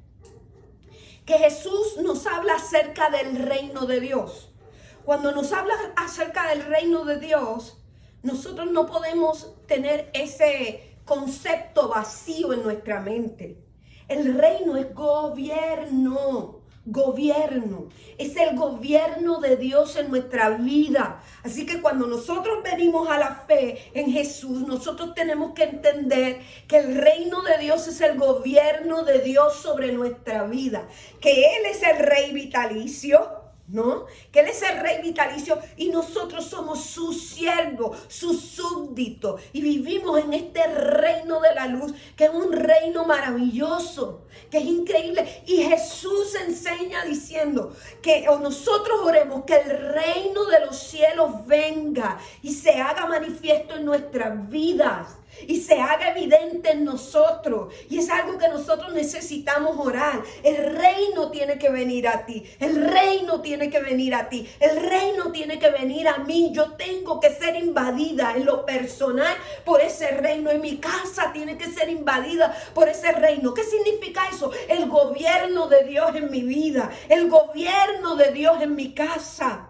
que Jesús nos habla acerca del reino de Dios. Cuando nos habla acerca del reino de Dios, nosotros no podemos tener ese concepto vacío en nuestra mente. El reino es gobierno. Es el gobierno de Dios en nuestra vida. Así que cuando nosotros venimos a la fe en Jesús, nosotros tenemos que entender que el reino de Dios es el gobierno de Dios sobre nuestra vida, que Él es el rey vitalicio, ¿no? Que Él es el rey vitalicio y nosotros somos sus siervos, sus súbditos y vivimos en este reino de la luz, que es un reino maravilloso, que es increíble. Y Jesús enseña diciendo que nosotros oremos que el reino de los cielos venga y se haga manifiesto en nuestras vidas y se haga evidente en nosotros. Y es algo que nosotros necesitamos orar. El reino tiene que venir a ti. El reino tiene que venir a ti. El reino tiene que venir a mí. Yo tengo que ser invadida en lo personal por ese reino. En mi casa tiene que ser invadida por ese reino. ¿Qué significa eso? El gobierno de Dios en mi vida. El gobierno de Dios en mi casa.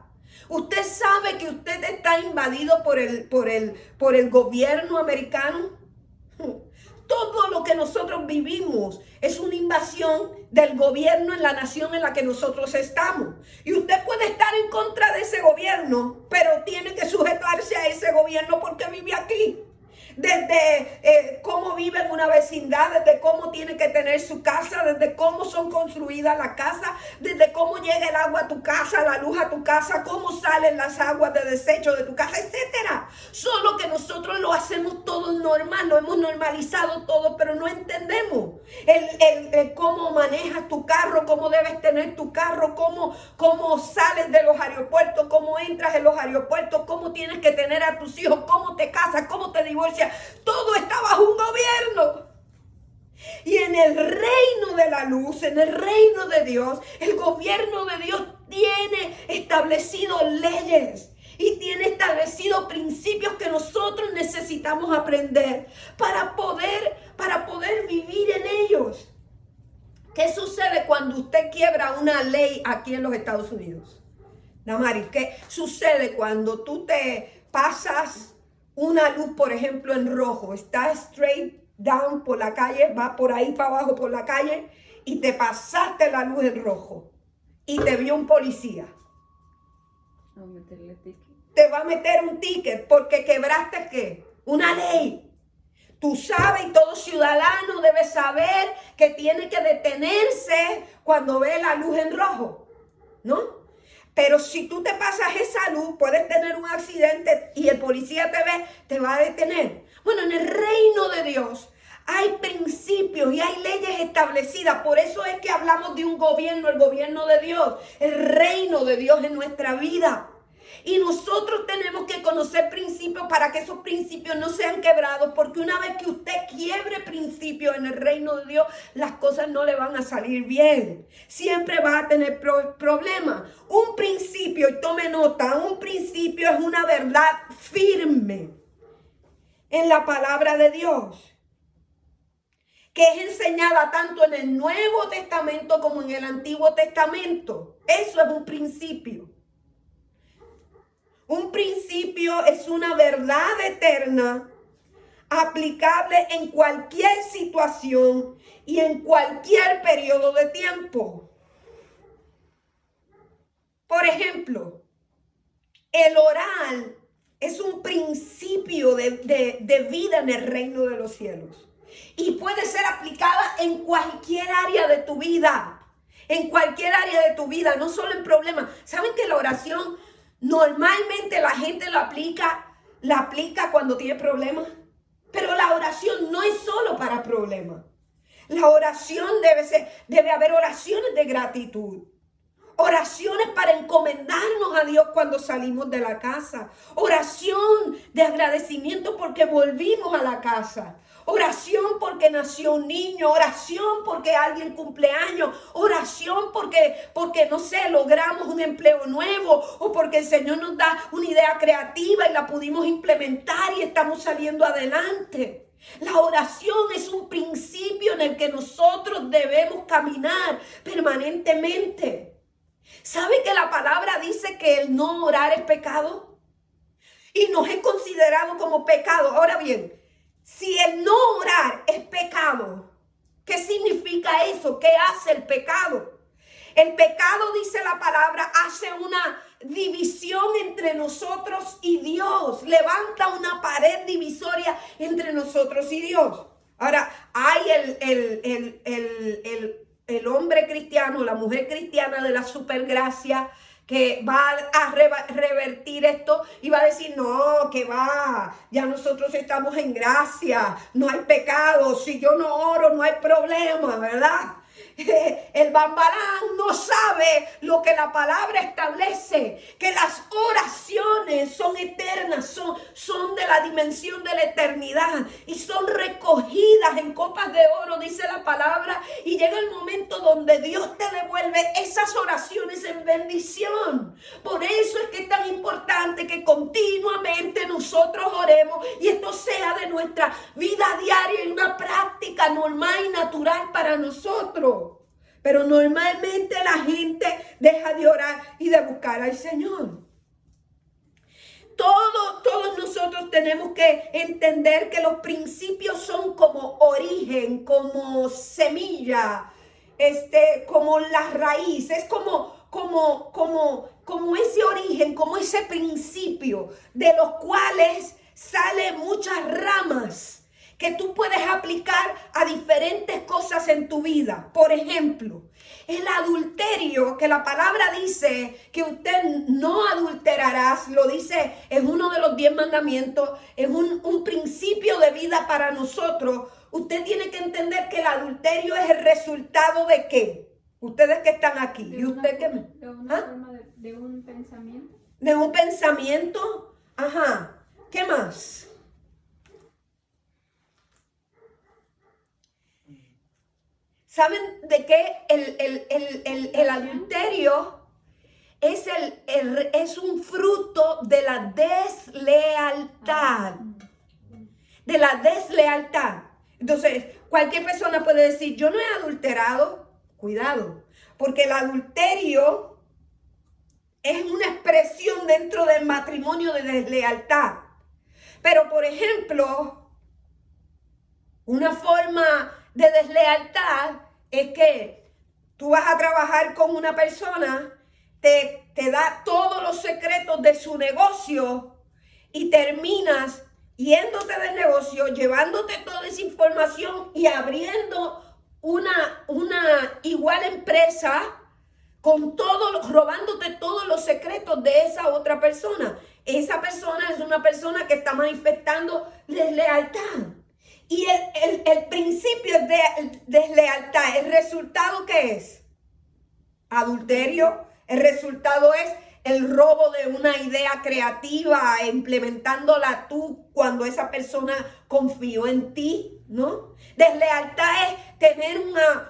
¿Usted sabe que usted está invadido por el gobierno americano? Todo lo que nosotros vivimos es una invasión del gobierno en la nación en la que nosotros estamos. Y usted puede estar en contra de ese gobierno, pero tiene que sujetarse a ese gobierno porque vive aquí. Desde cómo vive en una vecindad, desde cómo tiene que tener su casa, desde cómo son construidas las casas, desde cómo llega el agua a tu casa, la luz a tu casa, cómo salen las aguas de desecho de tu casa, etcétera. Solo que nosotros lo hacemos todo normal, lo hemos normalizado todo, pero no entendemos el cómo manejas tu carro, cómo debes tener tu carro, cómo sales de los aeropuertos, cómo entras en los aeropuertos, cómo tienes que tener a tus hijos, cómo te casas, cómo te divorcias. Todo está bajo un gobierno. Y en el reino de la luz, en el reino de Dios, el gobierno de Dios tiene establecido leyes y tiene establecido principios que nosotros necesitamos aprender para poder vivir en ellos. ¿Qué sucede cuando usted quiebra una ley aquí en los Estados Unidos? Damaris, ¿qué sucede cuando tú te pasas una luz, por ejemplo, en rojo? Está straight down por la calle, va por ahí para abajo por la calle y te pasaste la luz en rojo y te vio un policía. Te va a meter un ticket porque quebraste ¿qué? Una ley. Tú sabes y todo ciudadano debe saber que tiene que detenerse cuando ve la luz en rojo, ¿no? Pero si tú te pasas esa luz, puedes tener un accidente y el policía te ve, te va a detener. Bueno, en el reino de Dios hay principios y hay leyes establecidas. Por eso es que hablamos de un gobierno, el gobierno de Dios, el reino de Dios en nuestra vida. Y nosotros tenemos que conocer principios para que esos principios no sean quebrados, porque una vez que usted quiebre principios en el reino de Dios, las cosas no le van a salir bien. Siempre va a tener problemas. Un principio, y tome nota, un principio es una verdad firme en la palabra de Dios, que es enseñada tanto en el Nuevo Testamento como en el Antiguo Testamento. Eso es un principio. Un principio es una verdad eterna, aplicable en cualquier situación y en cualquier periodo de tiempo. Por ejemplo, el orar es un principio de vida en el reino de los cielos. Y puede ser aplicada en cualquier área de tu vida. En cualquier área de tu vida, no solo en problemas. ¿Saben que la oración normalmente la gente la aplica cuando tiene problemas? Pero la oración no es solo para problemas. La oración debe haber oraciones de gratitud. Oraciones para encomendarnos a Dios cuando salimos de la casa. Oración de agradecimiento porque volvimos a la casa. Oración porque nació un niño. Oración porque alguien cumpleaños. Oración porque no sé, logramos un empleo nuevo. O porque el Señor nos da una idea creativa y la pudimos implementar y estamos saliendo adelante. La oración es un principio en el que nosotros debemos caminar permanentemente. ¿Sabe que la palabra dice que el no orar es pecado? Y nos es considerado como pecado. Ahora bien, si el no orar es pecado, ¿qué significa eso? ¿Qué hace el pecado? El pecado, dice la palabra, hace una división entre nosotros y Dios. Levanta una pared divisoria entre nosotros y Dios. Ahora, hay el hombre cristiano, la mujer cristiana de la supergracia que va a revertir esto y va a decir, no, que va, ya nosotros estamos en gracia, no hay pecado, si yo no oro no hay problema, ¿verdad? El bambalán no sabe lo que la palabra establece, que las oraciones son eternas, son de la dimensión de la eternidad y son recogidas en copas de oro, dice la palabra, y llega el momento donde Dios te devuelve esas oraciones en bendición. Por eso es que es tan importante que continuamente nosotros oremos y esto sea de nuestra vida diaria y una práctica normal y natural para nosotros. Pero normalmente la gente deja de orar y de buscar al Señor. Todos nosotros tenemos que entender que los principios son como origen, como semilla, como la raíz. Es como ese origen, como ese principio de los cuales salen muchas ramas que tú puedes aplicar a diferentes cosas en tu vida. Por ejemplo, el adulterio, que la palabra dice que usted no adulterarás, lo dice, es uno de los 10 mandamientos, es un principio de vida para nosotros. Usted tiene que entender que el adulterio es el resultado de ¿qué? Ustedes que están aquí. ¿Y usted qué? De una forma de un pensamiento. De un pensamiento. Ajá. ¿Qué más? ¿Saben de qué? El adulterio es un fruto de la deslealtad. De la deslealtad. Entonces, cualquier persona puede decir, yo no he adulterado. Cuidado, porque el adulterio es una expresión dentro del matrimonio de deslealtad. Pero, por ejemplo, una forma de deslealtad es que tú vas a trabajar con una persona, te da todos los secretos de su negocio y terminas yéndote del negocio, llevándote toda esa información y abriendo una igual empresa robándote todos los secretos de esa otra persona. Esa persona es una persona que está manifestando deslealtad. Y el principio es de deslealtad. ¿El resultado qué es? Adulterio. El resultado es el robo de una idea creativa, implementándola tú cuando esa persona confió en ti, ¿no? Deslealtad es tener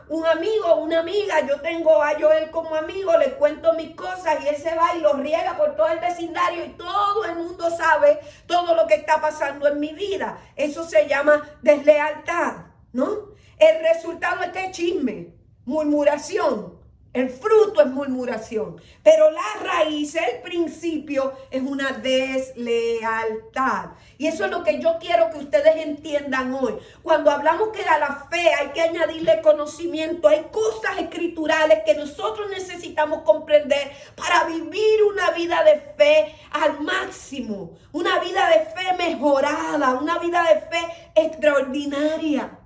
un amigo o una amiga. Yo tengo a Joel como amigo, le cuento mis cosas y él se va y lo riega por todo el vecindario y todo el mundo sabe todo lo que está pasando en mi vida. Eso se llama deslealtad, ¿no? El resultado es que chisme, murmuración. El fruto es murmuración, pero la raíz, el principio, es una deslealtad. Y eso es lo que yo quiero que ustedes entiendan hoy. Cuando hablamos que a la fe hay que añadirle conocimiento, hay cosas escriturales que nosotros necesitamos comprender para vivir una vida de fe al máximo, una vida de fe mejorada, una vida de fe extraordinaria,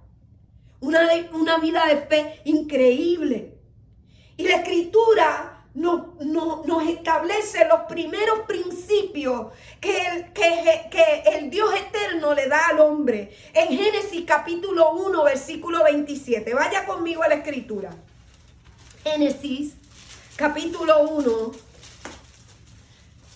una vida de fe increíble. Y la Escritura nos establece los primeros principios que el Dios eterno le da al hombre. En Génesis capítulo 1, versículo 27. Vaya conmigo a la Escritura. Génesis capítulo 1,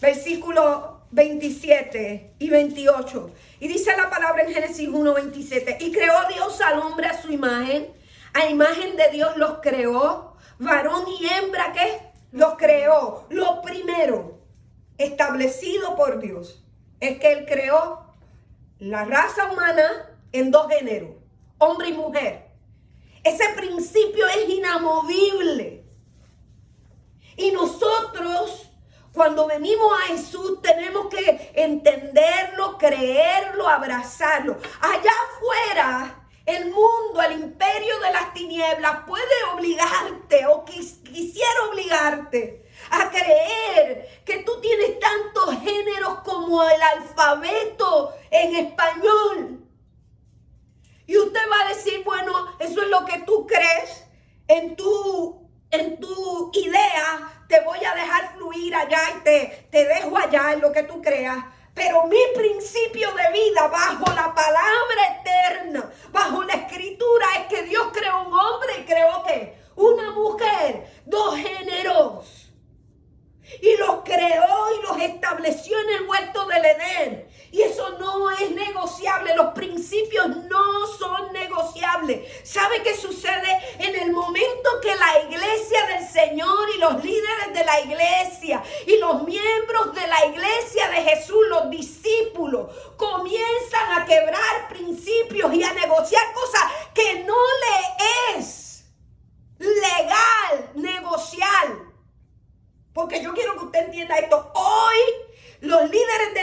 versículo 27 y 28. Y dice la palabra en Génesis 1, 27. Y creó Dios al hombre a su imagen. A imagen de Dios los creó. Varón y hembra, ¿qué? Los creó. Lo primero establecido por Dios es que Él creó la raza humana en dos géneros, hombre y mujer. Ese principio es inamovible. Y nosotros, cuando venimos a Jesús, tenemos que entenderlo, creerlo, abrazarlo. Allá afuera, el mundo, el imperio de las tinieblas puede obligarte o quisiera obligarte a creer que tú tienes tantos géneros como el alfabeto en español. Y usted va a decir, bueno, eso es lo que tú crees, en tu idea, te voy a dejar fluir allá y te dejo allá en lo que tú creas. Pero mi principio de vida bajo la palabra eterna, bajo la Escritura, es que Dios creó un hombre y creó ¿qué? Una mujer, dos géneros. Y los creó y los estableció en el huerto del Edén. Y eso no es negociable. Los principios no son negociables. ¿Sabe qué sucede? En el momento que la iglesia del Señor y los líderes de la iglesia y los miembros de la iglesia de Jesús, los discípulos, comienzan a quebrar principios y a negociar cosas que no le es legal negociar. Porque yo quiero que usted entienda esto. Hoy los líderes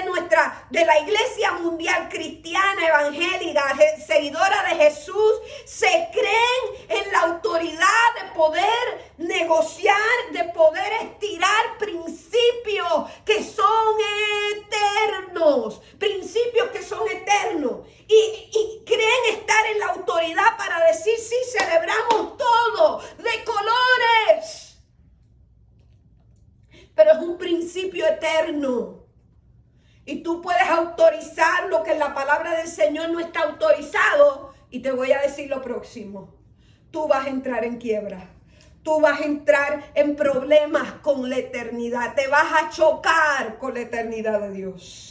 de la iglesia mundial cristiana, evangélica, seguidora de Jesús, se creen en la autoridad de poder negociar, de poder estirar principios que son eternos. Principios que son eternos. Y creen estar en la autoridad para decir, sí, celebramos todo de colores. Pero es un principio eterno. Y tú puedes autorizar lo que en la palabra del Señor no está autorizado. Y te voy a decir lo próximo. Tú vas a entrar en quiebra. Tú vas a entrar en problemas con la eternidad. Te vas a chocar con la eternidad de Dios.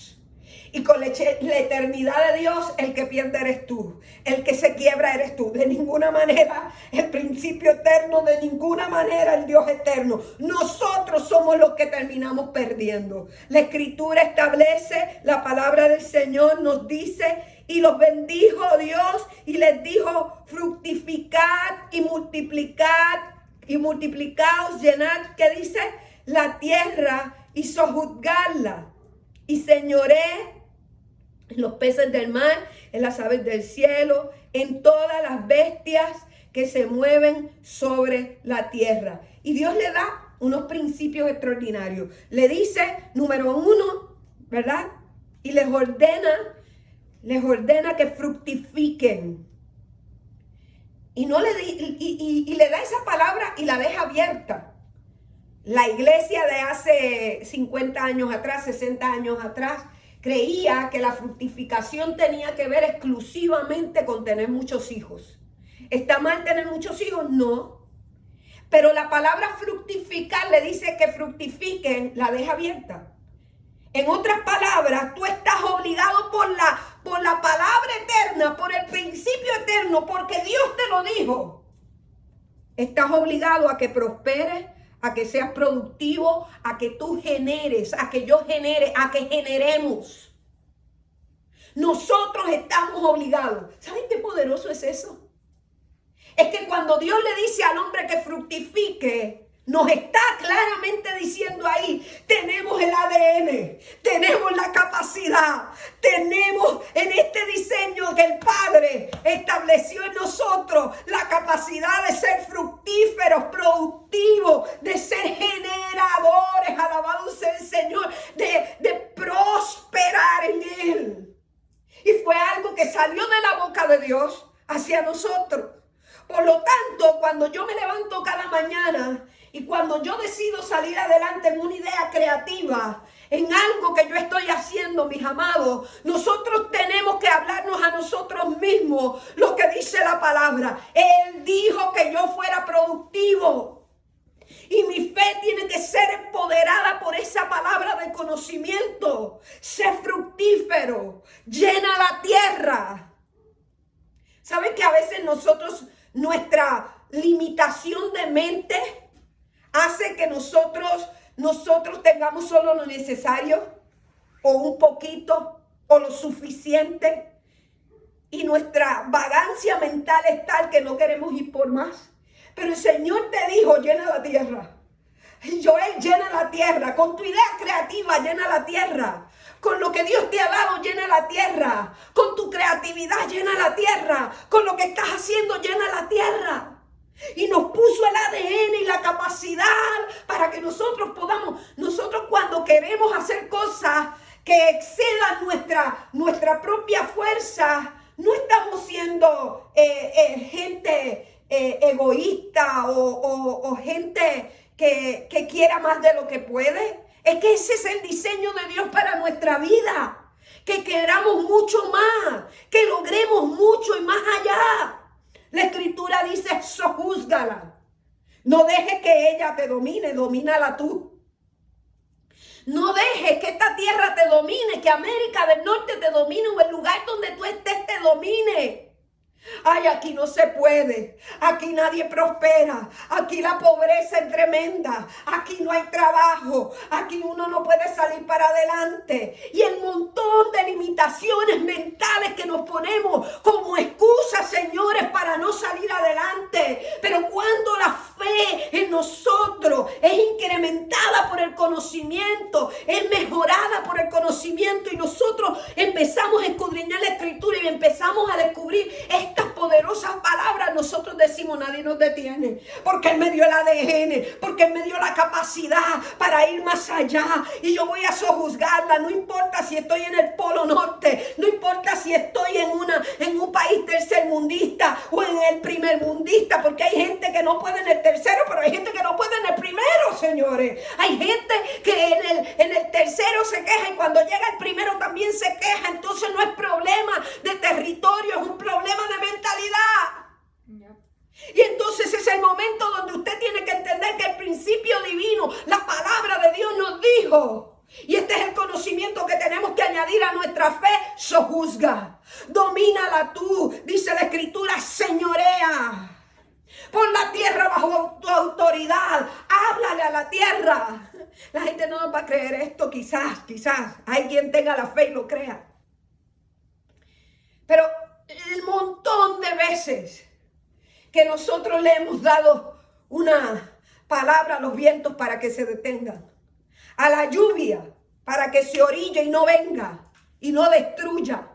Y con la eternidad de Dios, el que pierde eres tú. El que se quiebra eres tú. De ninguna manera el principio eterno, de ninguna manera el Dios eterno. Nosotros somos los que terminamos perdiendo. La Escritura establece, la palabra del Señor nos dice, y los bendijo Dios y les dijo, fructificad y multiplicaos, llenad, ¿qué dice? La tierra y sojuzgadla. Y señoré en los peces del mar, en las aves del cielo, en todas las bestias que se mueven sobre la tierra. Y Dios le da unos principios extraordinarios. Le dice, número 1, ¿verdad? Y les ordena que fructifiquen. Y le da esa palabra y la deja abierta. La iglesia de hace 50 años atrás, 60 años atrás, creía que la fructificación tenía que ver exclusivamente con tener muchos hijos. ¿Está mal tener muchos hijos? No. Pero la palabra fructificar le dice que fructifiquen, la deja abierta. En otras palabras, tú estás obligado por la palabra eterna, por el principio eterno, porque Dios te lo dijo. Estás obligado a que prosperes, a que seas productivo, a que tú generes, a que yo genere, a que generemos. Nosotros estamos obligados. ¿Saben qué poderoso es eso? Es que cuando Dios le dice al hombre que fructifique, nos está claramente diciendo ahí, tenemos el ADN, tenemos la capacidad, tenemos en este diseño que el Padre estableció en nosotros la capacidad de ser fructíferos, productivos, de ser generadores, alabado sea el Señor, de prosperar en Él. Y fue algo que salió de la boca de Dios hacia nosotros. Por lo tanto, cuando yo me levanto cada mañana y cuando yo decido salir adelante en una idea creativa, en algo que yo estoy haciendo, mis amados, nosotros tenemos que hablarnos a nosotros mismos lo que dice la palabra. Él dijo que yo fuera productivo. Y mi fe tiene que ser empoderada por esa palabra de conocimiento. Sé fructífero, llena la tierra. ¿Saben que a veces nuestra limitación de mente hace que nosotros tengamos solo lo necesario o un poquito o lo suficiente? Y nuestra vagancia mental es tal que no queremos ir por más. Pero el Señor te dijo, llena la tierra. Joel, llena la tierra. Con tu idea creativa, llena la tierra. Con lo que Dios te ha dado, llena la tierra. Con tu creatividad, llena la tierra. Con lo que estás haciendo, llena la tierra. Y nos puso el ADN y la capacidad para que nosotros cuando queremos hacer cosas que excedan nuestra propia fuerza, no estamos siendo gente egoísta o gente que quiera más de lo que puede. Es que ese es el diseño de Dios para nuestra vida. Que queramos mucho más, que logremos mucho y más allá. La Escritura dice, sojúzgala. No dejes que ella te domine, domínala tú. No dejes que esta tierra te domine, que América del Norte te domine o el lugar donde tú estés te domine. Ay, aquí no se puede, aquí nadie prospera, aquí la pobreza es tremenda, aquí no hay trabajo, aquí uno no puede salir para adelante. Y el montón de limitaciones mentales que nos ponemos como excusas, señores, para no salir adelante. Pero cuando la fe en nosotros es incrementada por el conocimiento, es mejorada por el conocimiento y nosotros empezamos a escudriñar la Escritura y empezamos a descubrir estas poderosas palabras, nosotros decimos, nadie nos detiene, porque Él me dio el ADN, porque Él me dio la capacidad para ir más allá, y yo voy a sojuzgarla, no importa si estoy en el Polo Norte, no importa si estoy en un país tercermundista o en el primermundista, porque hay gente que no puede en el tercero, pero hay gente que no puede en el primero, señores. Hay gente que en el tercero se queja y cuando llega el primero también se queja. Entonces no es problema de territorio, es un problema de mentalidad. Y entonces es el momento donde usted tiene que entender que el principio divino, la palabra de Dios nos dijo, y este es el conocimiento que tenemos que añadir a nuestra fe, sojuzga, domínala tú, dice la Escritura, señorea. Pon la tierra bajo tu autoridad. Háblale a la tierra. La gente no nos va a creer esto, quizás hay quien tenga la fe y lo crea. Pero el montón de veces que nosotros le hemos dado una palabra a los vientos para que se detengan, a la lluvia para que se orille y no venga y no destruya,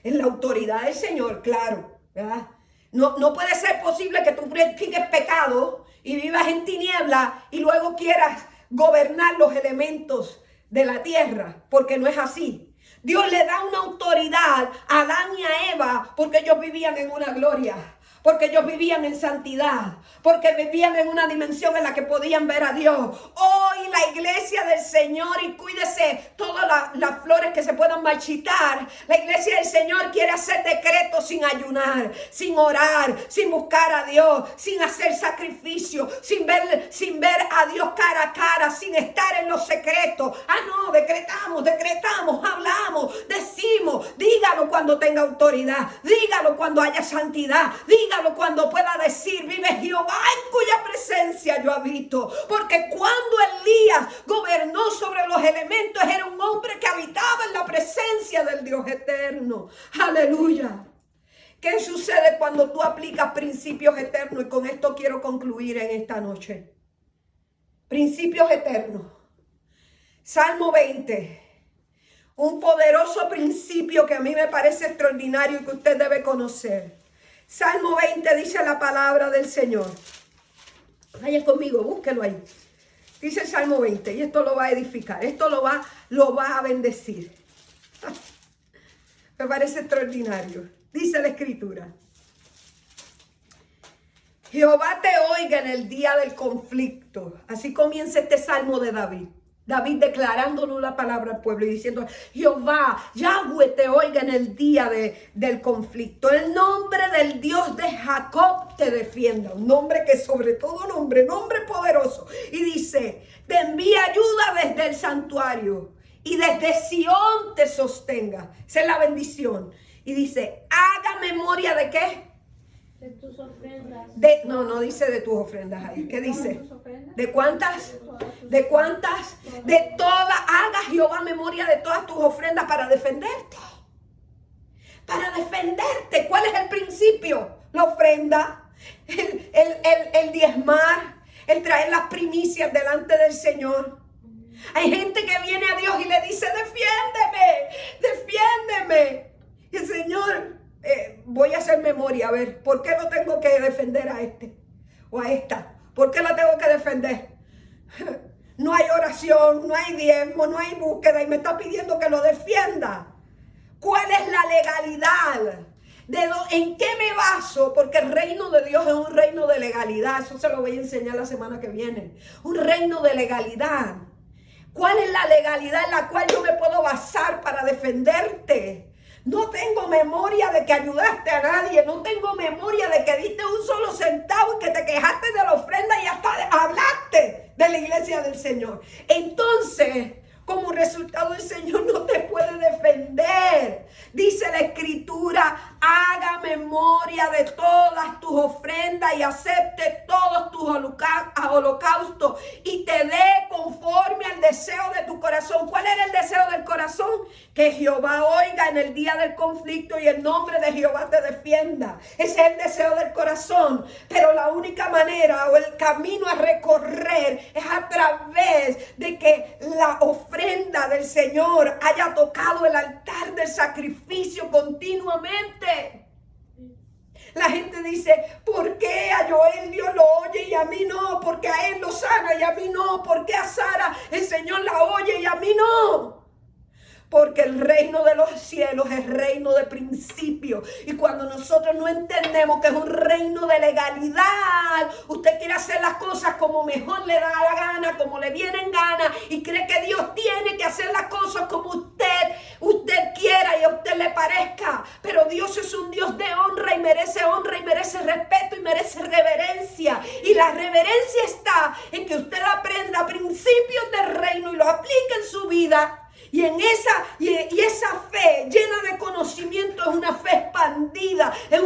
en la autoridad del Señor, claro, ¿verdad? No puede ser posible que tú practiques pecado y vivas en tinieblas y luego quieras gobernar los elementos de la tierra, porque no es así. Dios le da una autoridad a Adán y a Eva porque ellos vivían en una gloria, porque ellos vivían en santidad, porque vivían en una dimensión en la que podían ver a Dios. Hoy la iglesia del Señor, y cuídese todas las flores que se puedan marchitar, la iglesia del Señor quiere hacer decretos sin ayunar, sin orar, sin buscar a Dios, sin hacer sacrificio, sin ver a Dios cara a cara, sin estar en los secretos. No, decretamos, hablamos, decimos. Dígalo cuando tenga autoridad, dígalo cuando haya santidad, dígalo cuando pueda decir, vive Jehová en cuya presencia yo habito. Porque cuando Elías gobernó sobre los elementos, era un hombre que habitaba en la presencia del Dios eterno. Aleluya. ¿Qué sucede cuando tú aplicas principios eternos? Y con esto quiero concluir en esta noche. Principios eternos. Salmo 20. Un poderoso principio que a mí me parece extraordinario y que usted debe conocer. Salmo 20 dice la palabra del Señor. Vaya conmigo, búsquelo ahí. Dice el Salmo 20 y esto lo va a edificar. Esto lo va a bendecir. Me parece extraordinario. Dice la Escritura. Jehová te oiga en el día del conflicto. Así comienza este Salmo de David. David declarándonos la palabra al pueblo y diciendo, Jehová, Yahweh te oiga en el día del conflicto. El nombre del Dios de Jacob te defienda. Un nombre que sobre todo nombre poderoso. Y dice, te envía ayuda desde el santuario y desde Sión te sostenga. Esa es la bendición. Y dice, haga memoria de ¿qué? De tus ofrendas. No dice de tus ofrendas ahí. ¿Qué dice? ¿De cuántas? ¿De cuántas? De todas. Haga Jehová memoria de todas tus ofrendas para defenderte. Para defenderte. ¿Cuál es el principio? La ofrenda. El diezmar. El traer las primicias delante del Señor. Hay gente que viene a Dios y le dice, defiéndeme. Y el Señor... voy a hacer memoria, a ver, ¿por qué no tengo que defender a este o a esta? ¿Por qué la tengo que defender? No hay oración, no hay diezmo, no hay búsqueda y me está pidiendo que lo defienda. ¿Cuál es la legalidad? ¿En qué me baso? Porque el reino de Dios es un reino de legalidad. Eso se lo voy a enseñar la semana que viene. Un reino de legalidad. ¿Cuál es la legalidad en la cual yo me puedo basar para defenderte? No tengo memoria de que ayudaste a nadie. No tengo memoria de que diste un solo centavo y que te quejaste de la ofrenda y hasta hablaste de la iglesia del Señor. Entonces, como resultado, el Señor no te puede defender. Dice la Escritura, haga memoria de todas tus ofrendas y acepte todos tus holocaustos y te dé conforme al deseo de tu corazón. ¿Cuál era el deseo del corazón? Que Jehová oiga en el día del conflicto y el nombre de Jehová te defienda. Ese es el deseo del corazón. Pero la única manera o el camino a recorrer es a través de que la ofrenda del Señor haya tocado el altar del sacrificio continuamente. La gente dice, ¿por qué a Joel Dios lo oye y a mí no? ¿Por qué a él lo sana y a mí no? ¿Por qué a Sara el Señor la oye y a mí no? Porque el reino de los cielos es reino de principio. Y cuando nosotros no entendemos que es un reino de legalidad, usted quiere hacer las cosas como mejor le da la gana, como le viene en gana, y cree que Dios tiene que hacer las cosas como usted quiera y a usted le parezca. Pero Dios es un Dios de honra y merece respeto y merece reverencia. Y la reverencia está en que usted aprenda principios del reino y los aplique en su vida. Y esa fe llena de conocimiento es una fe expandida, es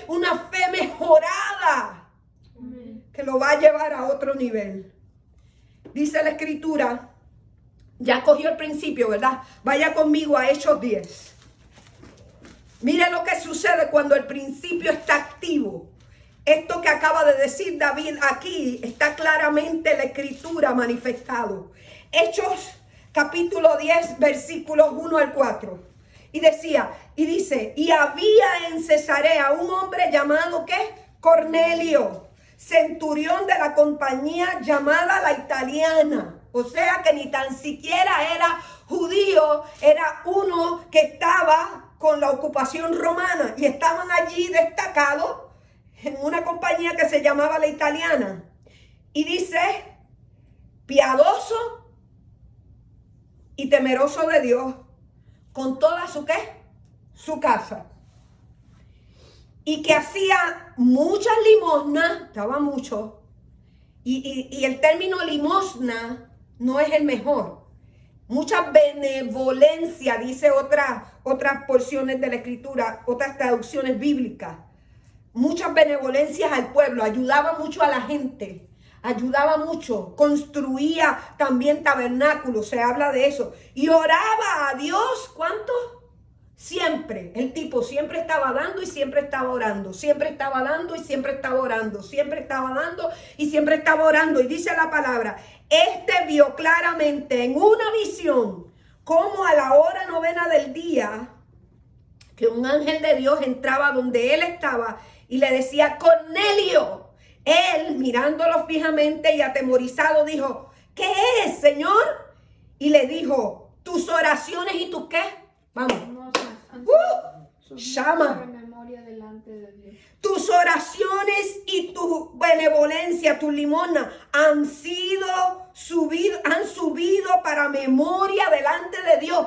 una fe mejorada, que lo va a llevar a otro nivel. Dice la Escritura, ya cogió el principio, ¿verdad? Vaya conmigo a Hechos 10. Mire lo que sucede cuando el principio está activo. Esto que acaba de decir David aquí está claramente en la Escritura manifestado. Hechos capítulo 10, versículos 1 al 4. Y dice, y había en Cesarea un hombre llamado, ¿qué? Cornelio, centurión de la compañía llamada la Italiana. O sea que ni tan siquiera era judío, era uno que estaba con la ocupación romana. Y estaban allí destacados en una compañía que se llamaba la Italiana. Y dice, piadoso y temeroso de Dios, con toda su ¿qué? Su casa. Y que hacía muchas limosnas, estaba mucho, y el término limosna no es el mejor. Mucha benevolencia, dice otras porciones de la Escritura, otras traducciones bíblicas. Muchas benevolencias al pueblo, ayudaba mucho a la gente. Ayudaba mucho, construía también tabernáculos, se habla de eso. Y oraba a Dios, ¿cuánto? Siempre, el tipo siempre estaba dando y siempre estaba orando, siempre estaba dando y siempre estaba orando, siempre estaba dando y siempre estaba orando. Y dice la palabra, vio claramente en una visión como a la hora 9 del día, que un ángel de Dios entraba donde él estaba y le decía, Cornelio. Él, mirándolo fijamente y atemorizado, dijo, ¿qué es, Señor? Y le dijo, tus oraciones y tus qué. Vamos. Llama. Memoria delante de Dios. Tus oraciones y tu benevolencia, tu limosna han subido para memoria delante de Dios.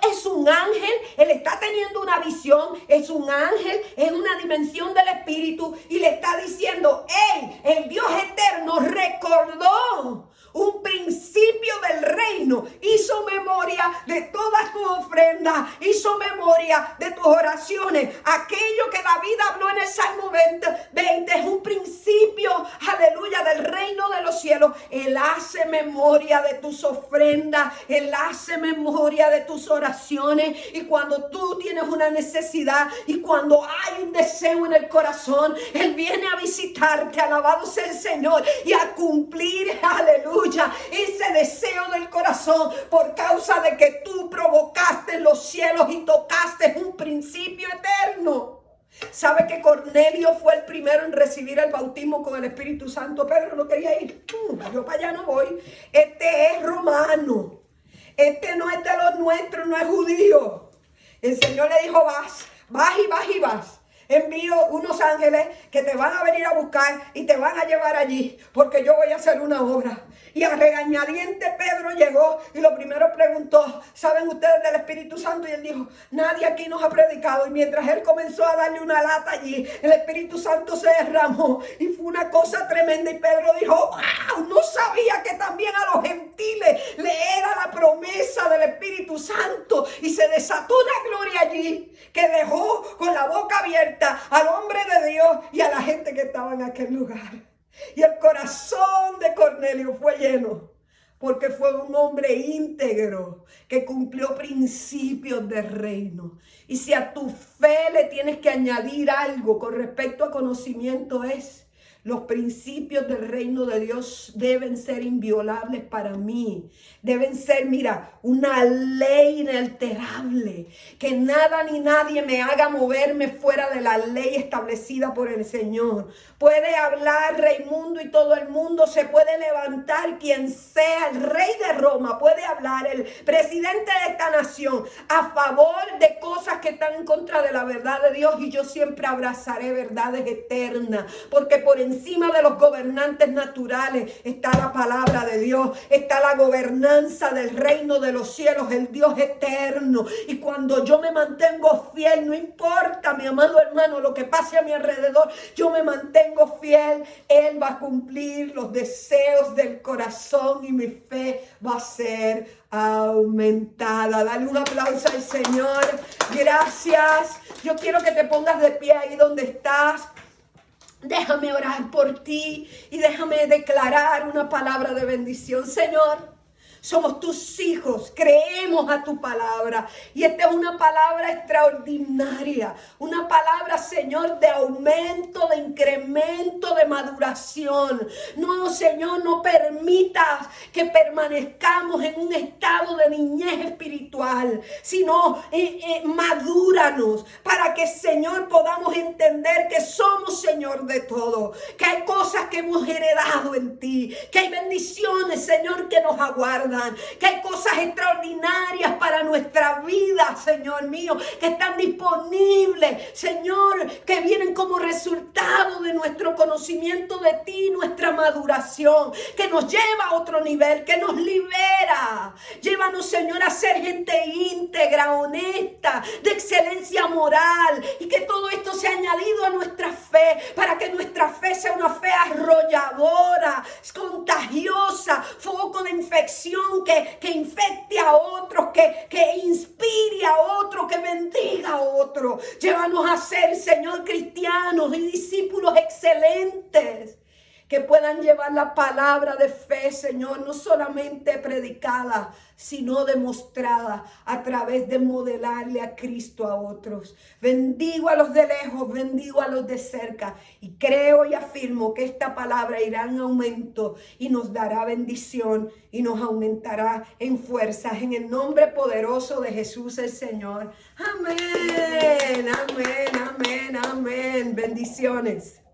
Es un ángel, él está teniendo una visión, es un ángel, es una dimensión del espíritu y le está diciendo, hey, el Dios eterno recordó un principio del reino, hizo memoria de todas tus ofrendas, hizo memoria de tus oraciones, aquello que David habló en el Salmo 20 es un principio, aleluya, del reino de los cielos. Él hace memoria de tus ofrendas, él hace memoria de tus oraciones, y cuando tú tienes una necesidad y cuando hay un deseo en el corazón, él viene a visitarte, alabado sea el Señor, y a cumplir, aleluya, ese deseo del corazón por causa de que tú provocaste los cielos y tocaste un principio eterno. ¿Sabe que Cornelio fue el primero en recibir el bautismo con el Espíritu Santo? Pedro no quería ir. Yo para allá no voy. Este es romano. Este no es de los nuestros, no es judío. El Señor le dijo, vas. Envío unos ángeles que te van a venir a buscar y te van a llevar allí, porque yo voy a hacer una obra. Y a regañadiente Pedro llegó y lo primero preguntó, ¿saben ustedes del Espíritu Santo? Y él dijo, nadie aquí nos ha predicado. Y mientras él comenzó a darle una lata allí, el Espíritu Santo se derramó y fue una cosa tremenda. Y Pedro dijo, wow, no sabía que también a los gentiles le era la promesa del Espíritu Santo. Y se desató una gloria allí que dejó con la boca abierta al hombre de Dios y a la gente que estaba en aquel lugar. Y el corazón de Cornelio fue lleno, porque fue un hombre íntegro que cumplió principios del reino. Y si a tu fe le tienes que añadir algo con respecto a conocimiento, los principios del reino de Dios deben ser inviolables para mí. Deben ser, mira, una ley inalterable. Que nada ni nadie me haga moverme fuera de la ley establecida por el Señor. Puede hablar Raimundo y todo el mundo se puede levantar, quien sea el rey de Roma, puede hablar, el presidente de esta nación, a favor de cosas que están en contra de la verdad de Dios. Y yo siempre abrazaré verdades eternas, porque por encima de los gobernantes naturales está la palabra de Dios, está la gobernanza del reino de los cielos, el Dios eterno. Y cuando yo me mantengo fiel, no importa, mi amado hermano, lo que pase a mi alrededor, yo me mantengo fiel, Él va a cumplir los deseos del corazón y mi fe va a ser aumentada. Dale un aplauso al Señor. Gracias. Yo quiero que te pongas de pie ahí donde estás. Déjame orar por ti y déjame declarar una palabra de bendición. Señor, somos tus hijos, creemos a tu palabra. Y esta es una palabra extraordinaria. Una palabra, Señor, de aumento, de incremento, de maduración. No, Señor, no permitas que permanezcamos en un estado de niñez espiritual, sino madúranos para que, Señor, podamos entender que somos, Señor, de todo. Que hay cosas que hemos heredado en ti. Que hay bendiciones, Señor, que nos aguardan. Que hay cosas extraordinarias para nuestra vida, Señor mío, que están disponibles, Señor, que vienen como resultado de nuestro conocimiento de ti, nuestra maduración, que nos lleva a otro nivel, que nos libera. Llévanos, Señor, a ser gente íntegra, honesta, de excelencia moral, y que todo esto sea añadido a nuestra fe, para que nuestra fe sea una fe arrolladora, contagiosa, foco de infección, que infecte a otros, que inspire a otros, que bendiga a otros. Llévanos a ser, Señor, cristianos y discípulos excelentes, que puedan llevar la palabra de fe, Señor, no solamente predicada, sino demostrada a través de modelarle a Cristo a otros. Bendigo a los de lejos, bendigo a los de cerca, y creo y afirmo que esta palabra irá en aumento y nos dará bendición y nos aumentará en fuerzas, en el nombre poderoso de Jesús el Señor. Amén, amén, amén, amén. Bendiciones.